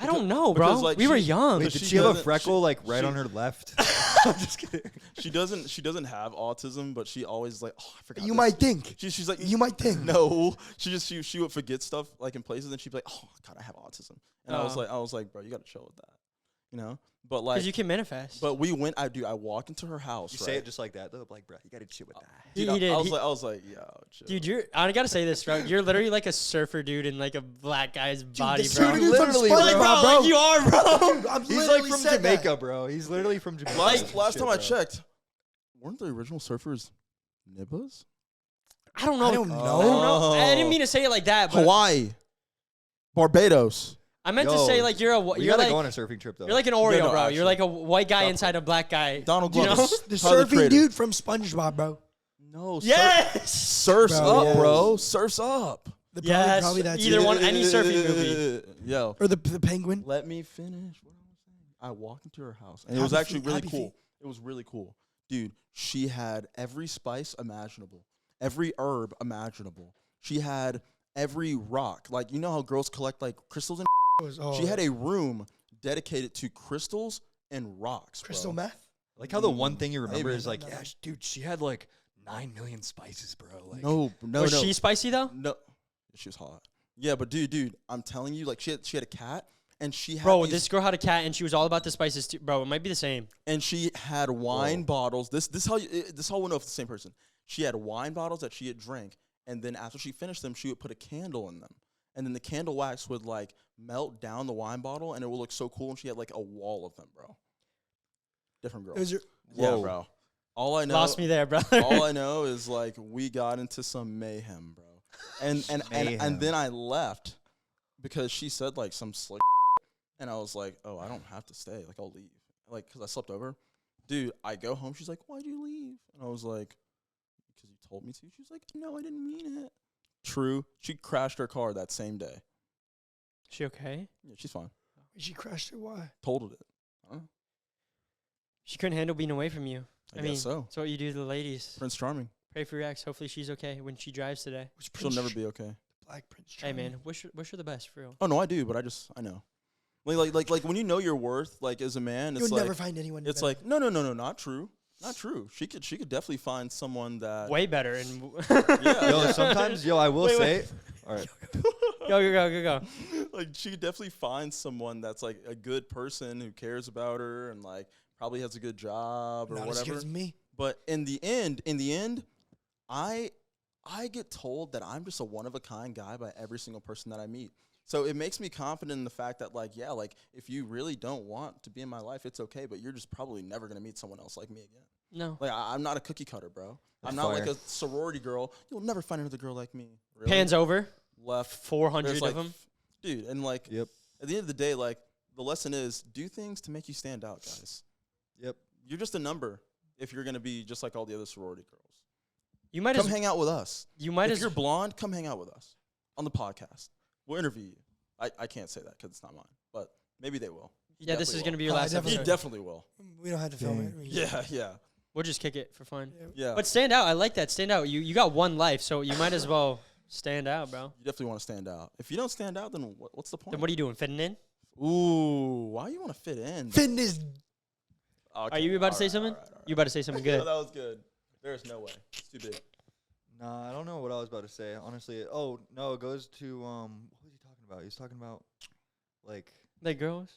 [SPEAKER 1] I don't know, bro.
[SPEAKER 3] because, like,
[SPEAKER 1] we were
[SPEAKER 3] she-
[SPEAKER 1] young.
[SPEAKER 2] Wait,
[SPEAKER 3] She
[SPEAKER 2] did she have a
[SPEAKER 3] doesn't-
[SPEAKER 2] freckle like right
[SPEAKER 3] she-
[SPEAKER 2] on her left? I'm just kidding.
[SPEAKER 3] She doesn't have autism, but she always like, oh, I forgot.
[SPEAKER 4] You
[SPEAKER 3] this.
[SPEAKER 4] might think.
[SPEAKER 3] She's like,
[SPEAKER 4] You might think.
[SPEAKER 3] no. She would forget stuff like in places, and she'd be like, oh God, I have autism. And I was like, bro, you gotta chill with that, you know. But like,
[SPEAKER 1] Because you can manifest.
[SPEAKER 3] but we went. I walk into her house.
[SPEAKER 2] You
[SPEAKER 3] right?
[SPEAKER 2] say it just like that, though. Like, bro, you gotta chill with that.
[SPEAKER 3] Dude,
[SPEAKER 1] He did.
[SPEAKER 3] I was like, yo, chill.
[SPEAKER 1] Dude, I gotta say this, bro. You're literally like a surfer dude in like a black guy's body,
[SPEAKER 4] the
[SPEAKER 1] bro.
[SPEAKER 4] surfer dude from
[SPEAKER 2] Literally,
[SPEAKER 1] Like,
[SPEAKER 4] SpongeBob,
[SPEAKER 1] bro,
[SPEAKER 4] bro.
[SPEAKER 1] like you are, bro.
[SPEAKER 4] Dude, I'm
[SPEAKER 2] He's like
[SPEAKER 4] literally
[SPEAKER 2] from
[SPEAKER 4] said
[SPEAKER 2] Jamaica,
[SPEAKER 4] that.
[SPEAKER 2] bro. He's literally from Jamaica.
[SPEAKER 3] last time I
[SPEAKER 2] Shit, bro.
[SPEAKER 3] checked, weren't the original surfers nibbas?
[SPEAKER 1] I don't know.
[SPEAKER 4] I don't know.
[SPEAKER 1] I don't know. I didn't mean to say it like that, but
[SPEAKER 3] Hawaii, Barbados.
[SPEAKER 1] I meant to
[SPEAKER 2] Yo,
[SPEAKER 1] say like
[SPEAKER 2] We
[SPEAKER 1] you're
[SPEAKER 2] gotta
[SPEAKER 1] like
[SPEAKER 2] go on a surfing trip, though.
[SPEAKER 1] you're like an Oreo,
[SPEAKER 3] no,
[SPEAKER 1] bro.
[SPEAKER 3] actually.
[SPEAKER 1] You're like a white guy
[SPEAKER 3] Stop
[SPEAKER 1] inside a black guy.
[SPEAKER 3] Donald
[SPEAKER 1] you
[SPEAKER 3] Glover.
[SPEAKER 1] know?
[SPEAKER 4] The
[SPEAKER 3] Tyler, the
[SPEAKER 4] surfing
[SPEAKER 3] creator.
[SPEAKER 4] dude from SpongeBob, bro.
[SPEAKER 3] No.
[SPEAKER 1] Yes.
[SPEAKER 3] Surfs
[SPEAKER 4] Bro,
[SPEAKER 3] up,
[SPEAKER 4] yes.
[SPEAKER 3] bro. Surfs up.
[SPEAKER 1] Yes.
[SPEAKER 4] Probably that
[SPEAKER 1] Either
[SPEAKER 4] too.
[SPEAKER 1] one, any surfing movie.
[SPEAKER 3] Yo,
[SPEAKER 4] Or the penguin.
[SPEAKER 3] let me finish. What I was saying. I walked into her house, and it
[SPEAKER 4] Happy
[SPEAKER 3] was actually
[SPEAKER 4] feet,
[SPEAKER 3] really
[SPEAKER 4] happy
[SPEAKER 3] cool.
[SPEAKER 4] feet.
[SPEAKER 3] It was really cool, dude. She had every spice imaginable, every herb imaginable. She had every rock. Like, you know how girls collect like crystals and. She had a room dedicated to crystals and rocks.
[SPEAKER 4] crystal
[SPEAKER 3] bro.
[SPEAKER 4] meth.
[SPEAKER 2] Like how the one thing you remember
[SPEAKER 3] Maybe.
[SPEAKER 2] is like, yeah, dude, she had like 9 million spices, bro. Like,
[SPEAKER 3] No,
[SPEAKER 1] Was she spicy though?
[SPEAKER 3] no. She was hot. Yeah, but dude, I'm telling you, like she had a cat, and she had
[SPEAKER 1] Bro,
[SPEAKER 3] these-
[SPEAKER 1] this girl had a cat and she was all about the spices too. Bro, it might be the same.
[SPEAKER 3] and she had wine bottles. This how we'll know if it's the same person. She had wine bottles that she had drank, and then after she finished them, she would put a candle in them, and then the candle wax would like melt down the wine bottle, and it would look so cool. And she had like a wall of them, bro. Different girl.
[SPEAKER 4] It was your,
[SPEAKER 3] Yeah,
[SPEAKER 2] Whoa.
[SPEAKER 3] bro. All I know,
[SPEAKER 1] Lost me there, brother.
[SPEAKER 3] all I know is like we got into some mayhem, bro. And
[SPEAKER 2] Mayhem.
[SPEAKER 3] then I left because she said like some slick, and I was like, oh, I don't have to stay. Like I'll leave. Like because I slept over. Dude, I go home. She's like, why'd you leave? And I was like, because you told me to. She's like, no, I didn't mean it. True. She crashed her car that same day.
[SPEAKER 1] She okay?
[SPEAKER 3] Yeah, she's fine.
[SPEAKER 4] she crashed it. Why?
[SPEAKER 3] Totaled it. Huh?
[SPEAKER 1] She couldn't handle being away from you.
[SPEAKER 3] I
[SPEAKER 1] mean,
[SPEAKER 3] guess so.
[SPEAKER 1] that's what you do to the ladies.
[SPEAKER 3] Prince Charming.
[SPEAKER 1] Pray for your ex. Hopefully she's okay when she drives today.
[SPEAKER 4] Was
[SPEAKER 3] She'll
[SPEAKER 4] Prince
[SPEAKER 3] never be okay.
[SPEAKER 4] Black Prince.
[SPEAKER 1] Hey
[SPEAKER 4] Charming.
[SPEAKER 1] man, wish her the best for real.
[SPEAKER 3] Oh no, I do, but I know. Like when you know your worth, like as a man, it's
[SPEAKER 4] You'll
[SPEAKER 3] like
[SPEAKER 4] never find anyone.
[SPEAKER 3] it's
[SPEAKER 4] better.
[SPEAKER 3] like no, not true, not true. She could definitely find someone that
[SPEAKER 1] Way better and
[SPEAKER 3] Yeah.
[SPEAKER 2] Yo, sometimes, I will
[SPEAKER 1] Wait,
[SPEAKER 2] say,
[SPEAKER 1] wait.
[SPEAKER 2] all right,
[SPEAKER 1] go.
[SPEAKER 3] like she could definitely find someone that's like a good person who cares about her and like probably has a good job or
[SPEAKER 4] not as good
[SPEAKER 3] whatever.
[SPEAKER 4] as me.
[SPEAKER 3] But in the end, I get told that I'm just a one of a kind guy by every single person that I meet. So it makes me confident in the fact that like, yeah, like if you really don't want to be in my life, it's okay, but you're just probably never going to meet someone else like me again.
[SPEAKER 1] No.
[SPEAKER 3] Like I'm not a cookie cutter, bro.
[SPEAKER 2] That's
[SPEAKER 3] I'm not like
[SPEAKER 2] fire.
[SPEAKER 3] a sorority girl. You'll never find another girl like me. Really?
[SPEAKER 1] Pans over.
[SPEAKER 3] Left
[SPEAKER 1] 400
[SPEAKER 3] There's,
[SPEAKER 1] of
[SPEAKER 3] like,
[SPEAKER 1] them.
[SPEAKER 3] dude, and like
[SPEAKER 2] yep,
[SPEAKER 3] at the end of the day, like the lesson is do things to make you stand out, guys.
[SPEAKER 2] yep.
[SPEAKER 3] You're just a number if you're gonna be just like all the other sorority girls.
[SPEAKER 1] You might
[SPEAKER 3] Come
[SPEAKER 1] as
[SPEAKER 3] hang out with us.
[SPEAKER 1] you might
[SPEAKER 3] If
[SPEAKER 1] as
[SPEAKER 3] you're blonde, come hang out with us on the podcast. We'll interview you. I can't say that because it's not mine, but maybe they will. You
[SPEAKER 1] yeah. This is
[SPEAKER 3] definitely
[SPEAKER 1] gonna be your
[SPEAKER 4] Oh, I
[SPEAKER 1] last
[SPEAKER 4] definitely
[SPEAKER 3] will.
[SPEAKER 1] episode.
[SPEAKER 3] You definitely will.
[SPEAKER 4] We don't have to film it.
[SPEAKER 3] Yeah.
[SPEAKER 1] We'll just kick it for fun.
[SPEAKER 3] Yeah.
[SPEAKER 1] But stand out. I like that. Stand out. You got one life, so you might as well stand out, bro.
[SPEAKER 3] You definitely want to stand out. If you don't stand out, then what's the point?
[SPEAKER 1] Then what are you doing? Fitting in?
[SPEAKER 3] Ooh, why you want to fit in?
[SPEAKER 4] Fitness.
[SPEAKER 3] Okay,
[SPEAKER 1] Are you about to say
[SPEAKER 3] alright,
[SPEAKER 1] something?
[SPEAKER 3] alright.
[SPEAKER 1] You about to say something good?
[SPEAKER 3] No, that was good. There's no way. It's too big.
[SPEAKER 2] Nah, I don't know what I was about to say. Honestly, oh no, it goes to what was he talking about? He was talking about like
[SPEAKER 1] Like girls?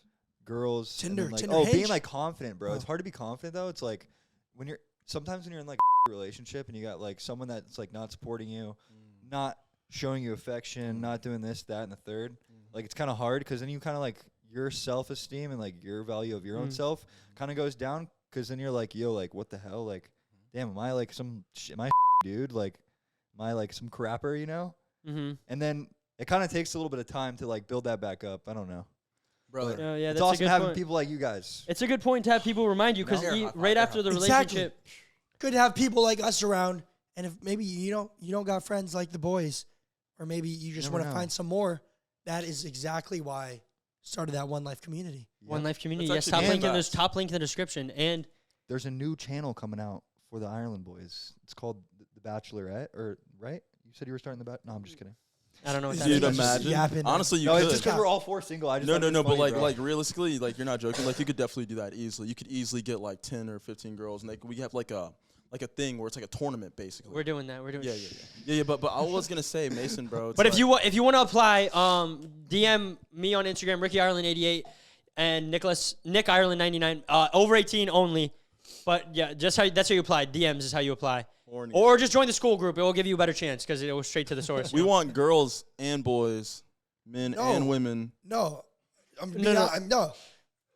[SPEAKER 2] girls, and
[SPEAKER 4] Tinder,
[SPEAKER 2] then, like,
[SPEAKER 4] Tinder
[SPEAKER 2] being
[SPEAKER 4] Hinge?
[SPEAKER 2] like confident, bro. It's
[SPEAKER 4] Oh.
[SPEAKER 2] hard to be confident though. It's like when you're sometimes when you're in like a relationship and you got like someone that's like not supporting you, not showing you affection, not doing this, that, and the third. Like it's kind of hard because then you kind of like your self-esteem and like your value of your own self kind of goes down because then you're like, yo, like what the hell, like, damn, am I like some, am I dude, like, am I like some crapper, you know?
[SPEAKER 1] Mm-hmm.
[SPEAKER 2] And then it kind of takes a little bit of time to like build that back up. I don't know.
[SPEAKER 3] brother.
[SPEAKER 1] Yeah,
[SPEAKER 2] It's
[SPEAKER 1] that's a
[SPEAKER 2] awesome
[SPEAKER 1] good
[SPEAKER 2] having
[SPEAKER 1] point.
[SPEAKER 2] people like you guys.
[SPEAKER 1] It's a good point to have people remind you because right after the
[SPEAKER 4] Exactly.
[SPEAKER 1] relationship,
[SPEAKER 4] Good to have people like us around. And if maybe you don't got friends like the boys, or maybe you just
[SPEAKER 2] Never
[SPEAKER 4] want to
[SPEAKER 2] know.
[SPEAKER 4] find some more, that is exactly why I started that One Life community.
[SPEAKER 1] One Life community.
[SPEAKER 3] That's
[SPEAKER 1] Yes,
[SPEAKER 3] actually
[SPEAKER 1] top
[SPEAKER 3] good
[SPEAKER 1] link in
[SPEAKER 3] facts.
[SPEAKER 1] this top link in the description. And
[SPEAKER 2] There's a new channel coming out for the Ireland boys. It's called The Bachelorette, or right? You said you were starting the No, I'm just kidding.
[SPEAKER 1] I don't know what that
[SPEAKER 3] Dude,
[SPEAKER 1] is.
[SPEAKER 3] imagine.
[SPEAKER 4] yapping, man.
[SPEAKER 3] Honestly, you
[SPEAKER 2] No, it's
[SPEAKER 3] could.
[SPEAKER 2] just because we're all four single. I just
[SPEAKER 3] No,
[SPEAKER 2] thought it was
[SPEAKER 3] but
[SPEAKER 2] funny, bro.
[SPEAKER 3] like realistically, like you're not joking. Like you could definitely do that easily. You could easily get like 10 or 15 girls, and we have like a thing where it's like a tournament basically.
[SPEAKER 1] We're doing that. We're doing.
[SPEAKER 3] Yeah. But I was gonna say, Mason, bro. It's
[SPEAKER 1] But
[SPEAKER 3] like,
[SPEAKER 1] if you want to apply, DM me on Instagram, Ricky Ireland 88, and Nick Ireland 99. Over 18 only. But yeah, that's how you apply. DMs is how you apply.
[SPEAKER 3] horny.
[SPEAKER 1] Or just join the school group. It will give you a better chance because it goes straight to the source.
[SPEAKER 3] we want girls and boys, men
[SPEAKER 4] No.
[SPEAKER 3] and women.
[SPEAKER 4] No.
[SPEAKER 1] No.
[SPEAKER 4] No.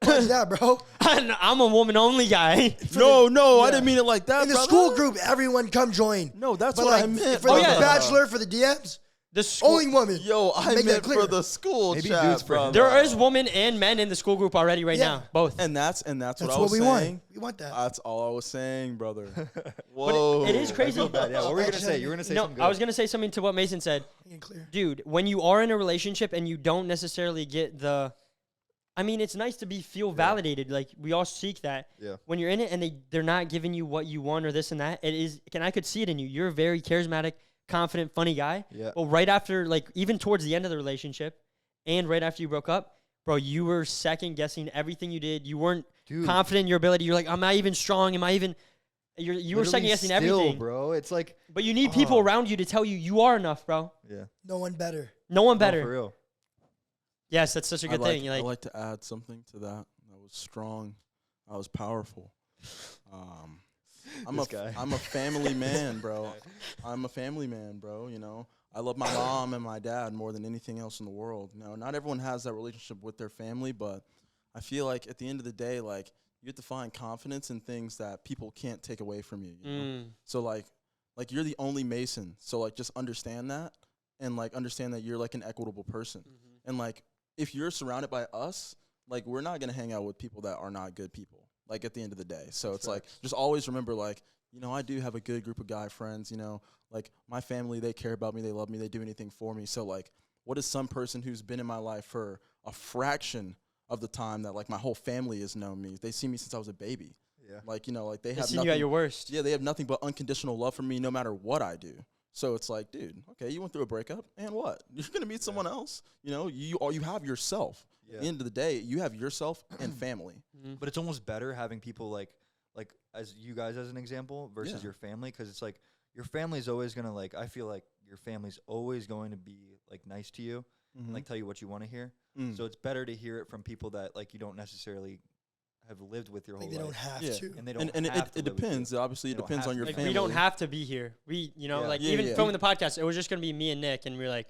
[SPEAKER 4] What's that, bro?
[SPEAKER 1] I'm a woman only guy.
[SPEAKER 3] No, I
[SPEAKER 4] yeah.
[SPEAKER 3] didn't mean it like that.
[SPEAKER 4] In the
[SPEAKER 3] brother.
[SPEAKER 4] school group, everyone come join.
[SPEAKER 3] No, that's
[SPEAKER 4] But
[SPEAKER 3] what I
[SPEAKER 4] like
[SPEAKER 3] meant.
[SPEAKER 4] for the
[SPEAKER 1] yeah.
[SPEAKER 4] bachelor, for the DMs,
[SPEAKER 1] The school,
[SPEAKER 4] only woman.
[SPEAKER 3] Yo, I
[SPEAKER 4] Make that
[SPEAKER 3] meant
[SPEAKER 4] clear.
[SPEAKER 3] for the school
[SPEAKER 2] Maybe
[SPEAKER 3] chat,
[SPEAKER 2] dudes for
[SPEAKER 3] bro.
[SPEAKER 2] him.
[SPEAKER 1] there is women and men in the school group already right
[SPEAKER 4] Yeah.
[SPEAKER 1] now. Both.
[SPEAKER 3] And that's what
[SPEAKER 4] That's
[SPEAKER 3] I
[SPEAKER 4] what
[SPEAKER 3] was
[SPEAKER 4] we
[SPEAKER 3] saying.
[SPEAKER 4] want. We want that.
[SPEAKER 3] That's all I was saying, brother.
[SPEAKER 1] But
[SPEAKER 3] Whoa.
[SPEAKER 1] it is crazy.
[SPEAKER 2] Yeah, what were you gonna say? You were gonna say
[SPEAKER 1] No,
[SPEAKER 2] something good.
[SPEAKER 1] I was gonna say something to what Mason said.
[SPEAKER 4] Making it clear.
[SPEAKER 1] Dude, when you are in a relationship and you don't necessarily get I mean, it's nice to feel validated. Like we all seek that.
[SPEAKER 2] Yeah.
[SPEAKER 1] When you're in it and they're not giving you what you want or this and that, I could see it in you. You're a very charismatic, confident, funny guy.
[SPEAKER 2] Yeah.
[SPEAKER 1] But right after, like even towards the end of the relationship, and right after you broke up, bro, you were second guessing everything you did. You weren't
[SPEAKER 2] Dude,
[SPEAKER 1] confident in your ability. You're like, am I even strong? Am I even? You were
[SPEAKER 2] literally
[SPEAKER 1] second guessing
[SPEAKER 2] still,
[SPEAKER 1] everything,
[SPEAKER 2] bro. It's like,
[SPEAKER 1] But you need people around you to tell you are enough, bro.
[SPEAKER 2] yeah,
[SPEAKER 4] No one better.
[SPEAKER 1] No one
[SPEAKER 2] no,
[SPEAKER 1] better.
[SPEAKER 2] for real.
[SPEAKER 1] Yes, that's such a good thing.
[SPEAKER 3] I'd like to add something to that. That was strong. That was powerful. I'm
[SPEAKER 2] This guy.
[SPEAKER 3] I'm a family man, bro. I'm a family man, bro. You know, I love my mom and my dad more than anything else in the world. You know, not everyone has that relationship with their family, but I feel like at the end of the day, like you have to find confidence in things that people can't take away from you. You know? So like you're the only Mason. So like just understand that and like understand that you're like an equitable person. And like if you're surrounded by us, like we're not gonna hang out with people that are not good people. Like at the end of the day. So it's like just always remember like, you know, I do have a good group of guy friends, you know, like my family, they care about me, they love me, they do anything for me. So like what is some person who's been in my life for a fraction of the time that like my whole family has known me? They see me since I was a baby.
[SPEAKER 2] Yeah.
[SPEAKER 3] Like, you know, like they
[SPEAKER 1] They
[SPEAKER 3] have
[SPEAKER 1] see
[SPEAKER 3] nothing.
[SPEAKER 1] you at your worst.
[SPEAKER 3] Yeah, they have nothing but unconditional love for me no matter what I do. So it's like, dude, okay, you went through a breakup, and what? You're gonna meet someone else. You know, you have yourself.
[SPEAKER 2] Yeah.
[SPEAKER 3] At the end of the day, you have yourself and family.
[SPEAKER 2] But it's almost better having people like as you guys as an example versus
[SPEAKER 3] Yeah.
[SPEAKER 2] your family, because it's like your family's always gonna like. I feel like your family's always going to be like nice to you, and, like tell you what you want to hear.
[SPEAKER 3] Mm.
[SPEAKER 2] So it's better to hear it from people that like you don't necessarily have lived with your
[SPEAKER 4] Like
[SPEAKER 2] whole
[SPEAKER 4] they don't
[SPEAKER 2] life,
[SPEAKER 4] have
[SPEAKER 3] Yeah.
[SPEAKER 4] to.
[SPEAKER 2] and they don't.
[SPEAKER 3] And
[SPEAKER 2] have to
[SPEAKER 3] it
[SPEAKER 2] live with you.
[SPEAKER 3] depends. Obviously, it
[SPEAKER 2] They don't
[SPEAKER 3] depends
[SPEAKER 2] have
[SPEAKER 3] on
[SPEAKER 2] to.
[SPEAKER 3] your
[SPEAKER 1] Like
[SPEAKER 3] family.
[SPEAKER 1] we don't have to be here. We,
[SPEAKER 2] Yeah.
[SPEAKER 1] like
[SPEAKER 3] Yeah,
[SPEAKER 1] even
[SPEAKER 3] yeah.
[SPEAKER 1] filming the podcast, it was just gonna be me and Nick, and we were like,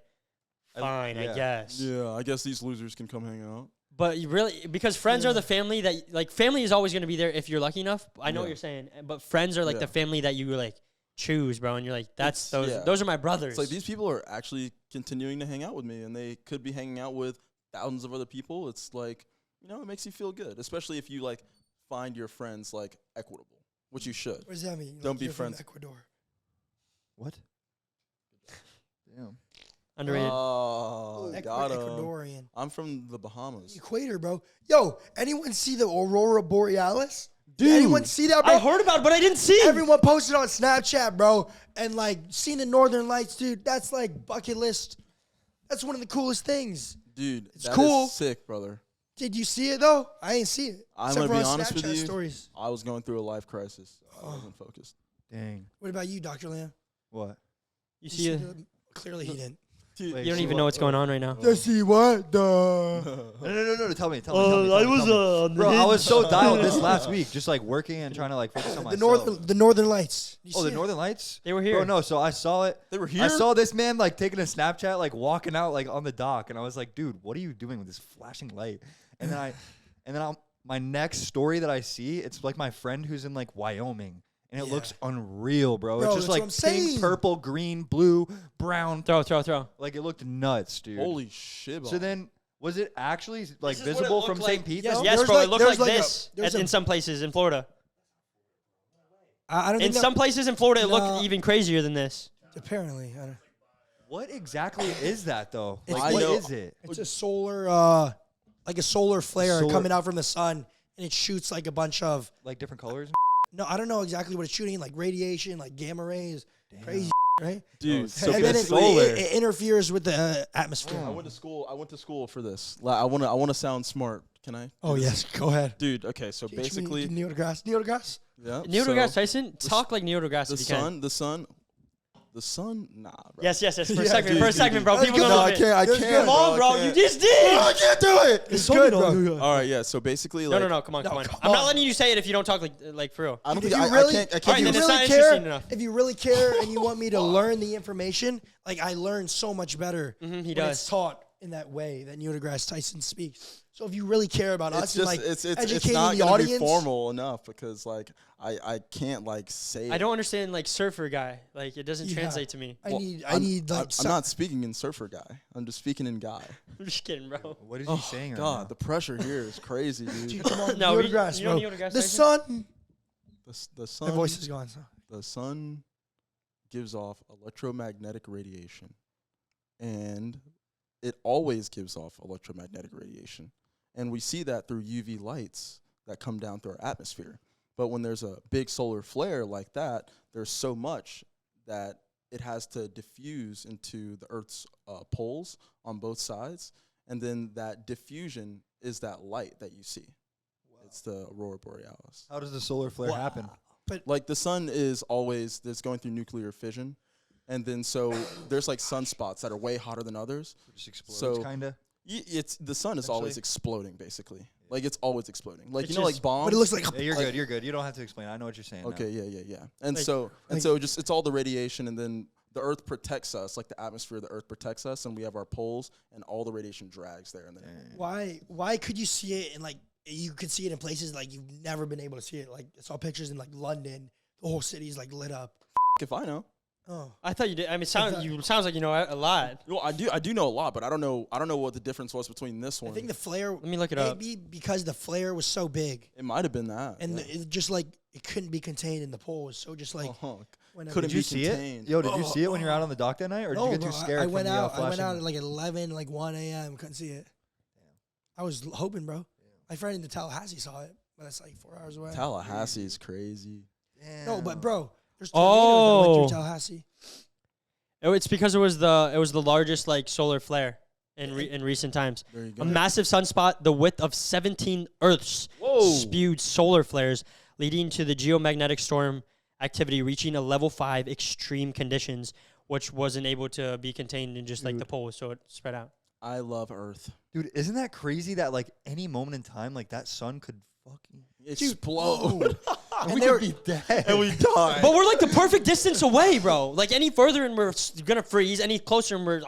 [SPEAKER 1] fine, I
[SPEAKER 2] yeah.
[SPEAKER 1] guess.
[SPEAKER 3] Yeah, I guess these losers can come hang out.
[SPEAKER 1] But you really, because friends are the family that, like, family is always gonna be there if you're lucky enough. I know what
[SPEAKER 3] Yeah.
[SPEAKER 1] you're saying, but friends are like
[SPEAKER 3] Yeah.
[SPEAKER 1] the family that you like choose, bro, and you're like, that's those.
[SPEAKER 3] yeah.
[SPEAKER 1] Those are my brothers.
[SPEAKER 3] It's like these people are actually continuing to hang out with me, and they could be hanging out with thousands of other people. It's like, you know, it makes you feel good, especially if you like find your friends like equitable, which you should.
[SPEAKER 4] What does that mean?
[SPEAKER 3] Don't
[SPEAKER 4] Like,
[SPEAKER 3] be
[SPEAKER 4] you're from
[SPEAKER 3] friends.
[SPEAKER 4] Ecuador.
[SPEAKER 2] What? Damn.
[SPEAKER 1] Underrated.
[SPEAKER 3] Oh, got him.
[SPEAKER 4] Ecuadorian.
[SPEAKER 3] I'm from the Bahamas.
[SPEAKER 4] Equator, bro. Yo, anyone see the Aurora Borealis?
[SPEAKER 3] Dude.
[SPEAKER 4] Anyone see that, bro?
[SPEAKER 1] I heard about it, but I didn't see it.
[SPEAKER 4] Everyone posted on Snapchat, bro, and like seeing the Northern Lights, dude. That's like bucket list. That's one of the coolest things.
[SPEAKER 3] Dude,
[SPEAKER 4] It's
[SPEAKER 3] that is
[SPEAKER 4] cool.
[SPEAKER 3] sick, brother.
[SPEAKER 4] Did you see it though? I ain't see it.
[SPEAKER 3] I'm
[SPEAKER 4] Except
[SPEAKER 3] gonna
[SPEAKER 4] for
[SPEAKER 3] be
[SPEAKER 4] on
[SPEAKER 3] honest with
[SPEAKER 4] Snapchat
[SPEAKER 3] you.
[SPEAKER 4] Stories.
[SPEAKER 3] I was going through a life crisis. So I wasn't focused.
[SPEAKER 2] Dang.
[SPEAKER 4] What about you, Dr. Lamb?
[SPEAKER 2] What?
[SPEAKER 1] You see it?
[SPEAKER 4] Clearly he didn't.
[SPEAKER 3] Dude,
[SPEAKER 2] Wait,
[SPEAKER 1] You don't
[SPEAKER 2] see
[SPEAKER 1] even know what's going on right now.
[SPEAKER 4] Does he what? Duh.
[SPEAKER 2] No. Tell me. Bro, I was so dialed this last week, just like working and trying to like focus on
[SPEAKER 4] The
[SPEAKER 2] myself.
[SPEAKER 4] Northern Lights. You
[SPEAKER 2] Oh,
[SPEAKER 4] see
[SPEAKER 2] the
[SPEAKER 4] it?
[SPEAKER 2] Northern Lights?
[SPEAKER 1] They were here.
[SPEAKER 2] Bro, no. So I saw it.
[SPEAKER 3] They were here?
[SPEAKER 2] I saw this man like taking a Snapchat, like walking out like on the dock, and I was like, dude, what are you doing with this flashing light? And then my next story that I see, it's like my friend who's in like Wyoming, and it
[SPEAKER 4] Yeah.
[SPEAKER 2] looks unreal, bro.
[SPEAKER 4] Bro,
[SPEAKER 2] It's just
[SPEAKER 4] that's
[SPEAKER 2] like
[SPEAKER 4] what I'm
[SPEAKER 2] pink,
[SPEAKER 4] saying.
[SPEAKER 2] purple, green, blue, brown.
[SPEAKER 1] Throw.
[SPEAKER 2] Like it looked nuts, dude.
[SPEAKER 3] Holy shit!
[SPEAKER 2] So then, was it actually like
[SPEAKER 1] This is what it
[SPEAKER 2] visible
[SPEAKER 1] looked
[SPEAKER 2] from
[SPEAKER 1] like.
[SPEAKER 2] St. Pete?
[SPEAKER 4] Yes,
[SPEAKER 2] though?
[SPEAKER 1] Yes,
[SPEAKER 4] There's
[SPEAKER 1] bro.
[SPEAKER 4] like-
[SPEAKER 1] It looked
[SPEAKER 4] there's
[SPEAKER 1] like
[SPEAKER 4] like a-
[SPEAKER 1] this
[SPEAKER 4] there's
[SPEAKER 1] in
[SPEAKER 4] a-
[SPEAKER 1] some places in Florida.
[SPEAKER 4] I don't
[SPEAKER 1] In
[SPEAKER 4] think
[SPEAKER 1] some places in Florida, it
[SPEAKER 4] No.
[SPEAKER 1] looked even crazier than this.
[SPEAKER 4] apparently. I don't,
[SPEAKER 2] What exactly is that though?
[SPEAKER 4] It's
[SPEAKER 2] Like,
[SPEAKER 3] I
[SPEAKER 2] what
[SPEAKER 3] know-
[SPEAKER 2] is it?
[SPEAKER 4] it's a solar, like a solar flare
[SPEAKER 2] Solar-
[SPEAKER 4] coming out from the sun, and it shoots like a bunch of.
[SPEAKER 2] Like different colors?
[SPEAKER 4] No, I don't know exactly what it's shooting, like radiation, like gamma rays, crazy, right?
[SPEAKER 3] dude.
[SPEAKER 2] Oh,
[SPEAKER 3] So
[SPEAKER 4] and then
[SPEAKER 3] basically,
[SPEAKER 4] it interferes with the atmosphere.
[SPEAKER 3] I went to school for this. I want to sound smart. Can I?
[SPEAKER 4] Oh yes, go ahead.
[SPEAKER 3] Dude. Okay. So basically,
[SPEAKER 4] Neil deGrasse. Neil deGrasse.
[SPEAKER 3] yeah.
[SPEAKER 1] Neil
[SPEAKER 3] so
[SPEAKER 1] deGrasse Tyson, talk like Neil deGrasse
[SPEAKER 3] The
[SPEAKER 1] if you can.
[SPEAKER 3] the sun. Nah, bro.
[SPEAKER 1] Yes. For a
[SPEAKER 4] Yeah,
[SPEAKER 1] segment,
[SPEAKER 3] dude,
[SPEAKER 1] for a
[SPEAKER 3] dude,
[SPEAKER 1] segment,
[SPEAKER 3] dude.
[SPEAKER 1] bro.
[SPEAKER 4] That's
[SPEAKER 1] People
[SPEAKER 4] good.
[SPEAKER 1] don't
[SPEAKER 4] No,
[SPEAKER 1] know
[SPEAKER 3] I
[SPEAKER 1] it.
[SPEAKER 3] can't. I
[SPEAKER 4] That's
[SPEAKER 3] can't.
[SPEAKER 4] good.
[SPEAKER 1] Come on, bro.
[SPEAKER 3] I
[SPEAKER 1] You
[SPEAKER 3] can't.
[SPEAKER 1] just did.
[SPEAKER 4] I can't do it. It's good, bro.
[SPEAKER 3] All right. Yeah. So basically, like,
[SPEAKER 1] No. Come on.
[SPEAKER 4] No,
[SPEAKER 1] I'm
[SPEAKER 4] come
[SPEAKER 1] not
[SPEAKER 4] on.
[SPEAKER 1] letting you say it if you don't talk like for real.
[SPEAKER 3] I don't
[SPEAKER 4] If
[SPEAKER 3] think
[SPEAKER 4] you
[SPEAKER 3] I
[SPEAKER 4] really,
[SPEAKER 3] can't. I
[SPEAKER 4] if
[SPEAKER 3] can't
[SPEAKER 1] Alright,
[SPEAKER 4] you
[SPEAKER 1] then
[SPEAKER 3] do
[SPEAKER 1] it's
[SPEAKER 3] this.
[SPEAKER 1] not
[SPEAKER 4] really
[SPEAKER 1] interesting
[SPEAKER 4] care,
[SPEAKER 1] enough.
[SPEAKER 4] if you really care and you want me to learn the information, like I learn so much better
[SPEAKER 1] He
[SPEAKER 4] when
[SPEAKER 1] does.
[SPEAKER 4] it's taught in that way that Neil deGrasse Tyson speaks. So if you really care about
[SPEAKER 3] It's
[SPEAKER 4] us
[SPEAKER 3] just
[SPEAKER 4] and like
[SPEAKER 3] it's
[SPEAKER 4] educating
[SPEAKER 3] not
[SPEAKER 4] the
[SPEAKER 3] gonna
[SPEAKER 4] audience,
[SPEAKER 3] be formal enough because like I can't like say.
[SPEAKER 1] I don't understand like surfer guy. Like it doesn't
[SPEAKER 4] Yeah.
[SPEAKER 1] translate to me.
[SPEAKER 4] I
[SPEAKER 3] Well,
[SPEAKER 4] need
[SPEAKER 3] I'm
[SPEAKER 4] like
[SPEAKER 3] not speaking in surfer guy. I'm just speaking in guy.
[SPEAKER 1] I'm just kidding, bro.
[SPEAKER 2] What is he saying right
[SPEAKER 3] God,
[SPEAKER 2] now?
[SPEAKER 3] the pressure here is crazy, dude.
[SPEAKER 4] Dude, come on,
[SPEAKER 1] No,
[SPEAKER 4] Neil
[SPEAKER 1] you-
[SPEAKER 4] deGrasse,
[SPEAKER 1] you know
[SPEAKER 4] bro.
[SPEAKER 1] Neil deGrasse
[SPEAKER 4] The
[SPEAKER 1] Tyson?
[SPEAKER 4] sun.
[SPEAKER 3] The sun.
[SPEAKER 4] My voice is gone. So.
[SPEAKER 3] The sun gives off electromagnetic radiation, and it always gives off electromagnetic radiation, and we see that through UV lights that come down through our atmosphere. But when there's a big solar flare like that, there's so much that it has to diffuse into the Earth's poles on both sides, and then that diffusion is that light that you see. It's the aurora borealis.
[SPEAKER 2] How does the solar flare happen?
[SPEAKER 3] Like the sun is always it's going through nuclear fission, and then so there's like sunspots that are way hotter than others.
[SPEAKER 2] It just explodes,
[SPEAKER 3] So-
[SPEAKER 2] kind of.
[SPEAKER 3] It's the sun is always
[SPEAKER 2] Essentially.
[SPEAKER 3] exploding basically. Like it's always exploding. Like
[SPEAKER 1] It's
[SPEAKER 3] you know, like
[SPEAKER 1] just-
[SPEAKER 3] bombs.
[SPEAKER 4] But it looks like
[SPEAKER 2] Yeah, you're
[SPEAKER 3] Like-
[SPEAKER 2] good. You're good. You don't have to explain. I know what you're saying. now.
[SPEAKER 3] okay, yeah. And
[SPEAKER 1] Like-
[SPEAKER 3] so
[SPEAKER 4] like-
[SPEAKER 3] just it's all the radiation, and then the Earth protects us. Like the atmosphere of the Earth protects us, and we have our poles, and all the radiation drags there. And then
[SPEAKER 4] Why could you see it in like you could see it in places like you've never been able to see it? Like I saw pictures in like London, the whole city's like lit up.
[SPEAKER 3] if I know,
[SPEAKER 4] Oh,
[SPEAKER 1] I thought you did. I mean, sounds like you know a lot.
[SPEAKER 3] well, I do know a lot, but I don't know what the difference was between this
[SPEAKER 4] I
[SPEAKER 3] one.
[SPEAKER 4] think the flare.
[SPEAKER 1] Let me look it up.
[SPEAKER 4] Maybe because the flare was so big
[SPEAKER 3] It might have been that.
[SPEAKER 4] and
[SPEAKER 3] yeah.
[SPEAKER 4] it just like it couldn't be contained in the poles. So just like
[SPEAKER 3] Uh-huh.
[SPEAKER 4] whenever
[SPEAKER 3] Couldn't
[SPEAKER 2] Did you
[SPEAKER 3] be
[SPEAKER 2] see
[SPEAKER 3] contained.
[SPEAKER 2] it? Yo, did you see it when you were out on the dock that night, or did
[SPEAKER 4] no,
[SPEAKER 2] you get
[SPEAKER 4] bro,
[SPEAKER 2] too scared?
[SPEAKER 4] I went
[SPEAKER 2] from
[SPEAKER 4] out.
[SPEAKER 2] The,
[SPEAKER 4] I went
[SPEAKER 2] flashing?
[SPEAKER 4] out at like 11, like 1 a.m. Couldn't see it. I was hoping, bro. My friend in the Tallahassee saw it, but it's like 4 hours away.
[SPEAKER 3] Tallahassee is crazy.
[SPEAKER 4] No, but bro, there's tornadoes that
[SPEAKER 1] Oh.
[SPEAKER 4] went through Tallahassee.
[SPEAKER 1] Oh, it's because it was the largest like solar flare in recent times.
[SPEAKER 3] There you go.
[SPEAKER 1] A massive sunspot, the width of 17 Earths, spewed solar flares, leading to the geomagnetic storm activity reaching a level 5 extreme conditions, which wasn't able to be contained in just like the poles, so it spread out.
[SPEAKER 3] I love Earth.
[SPEAKER 2] Dude, isn't that crazy that like any moment in time, like that sun could fucking
[SPEAKER 3] Explode.
[SPEAKER 2] and
[SPEAKER 4] And
[SPEAKER 2] we
[SPEAKER 4] they
[SPEAKER 2] could be dead.
[SPEAKER 3] and we die.
[SPEAKER 1] But we're like the perfect distance away, bro. Like any further and we're gonna freeze. Any closer and we're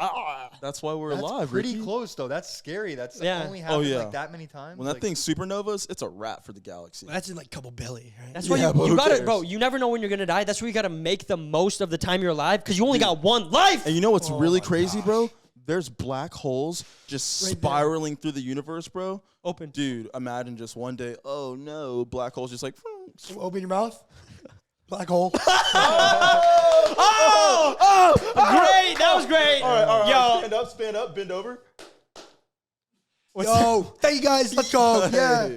[SPEAKER 3] That's why we're
[SPEAKER 2] That's
[SPEAKER 3] alive,
[SPEAKER 2] pretty
[SPEAKER 3] Ricky.
[SPEAKER 2] close though. That's scary. That's
[SPEAKER 1] Yeah.
[SPEAKER 2] only happened
[SPEAKER 3] yeah.
[SPEAKER 2] like that many times.
[SPEAKER 3] When that
[SPEAKER 2] like,
[SPEAKER 3] thing's supernovas, it's a wrap for the galaxy.
[SPEAKER 4] Well, that's in like couple billy, right?
[SPEAKER 1] That's why
[SPEAKER 3] Yeah, but
[SPEAKER 1] you
[SPEAKER 3] who
[SPEAKER 1] gotta,
[SPEAKER 3] cares?
[SPEAKER 1] bro. You never know when you're gonna die. That's why you gotta make the most of the time you're alive because you only got one life.
[SPEAKER 3] And you know what's
[SPEAKER 4] Oh
[SPEAKER 3] really
[SPEAKER 4] my
[SPEAKER 3] crazy,
[SPEAKER 4] gosh.
[SPEAKER 3] bro? There's black holes just
[SPEAKER 4] Right there.
[SPEAKER 3] spiraling through the universe, bro.
[SPEAKER 1] Open.
[SPEAKER 3] Dude, imagine just one day, oh no, black holes just like.
[SPEAKER 4] So open your mouth. Black hole.
[SPEAKER 1] Great, that was great. Yo,
[SPEAKER 3] Stand up, bend over.
[SPEAKER 4] Yo, thank you guys. Let's go. Yeah.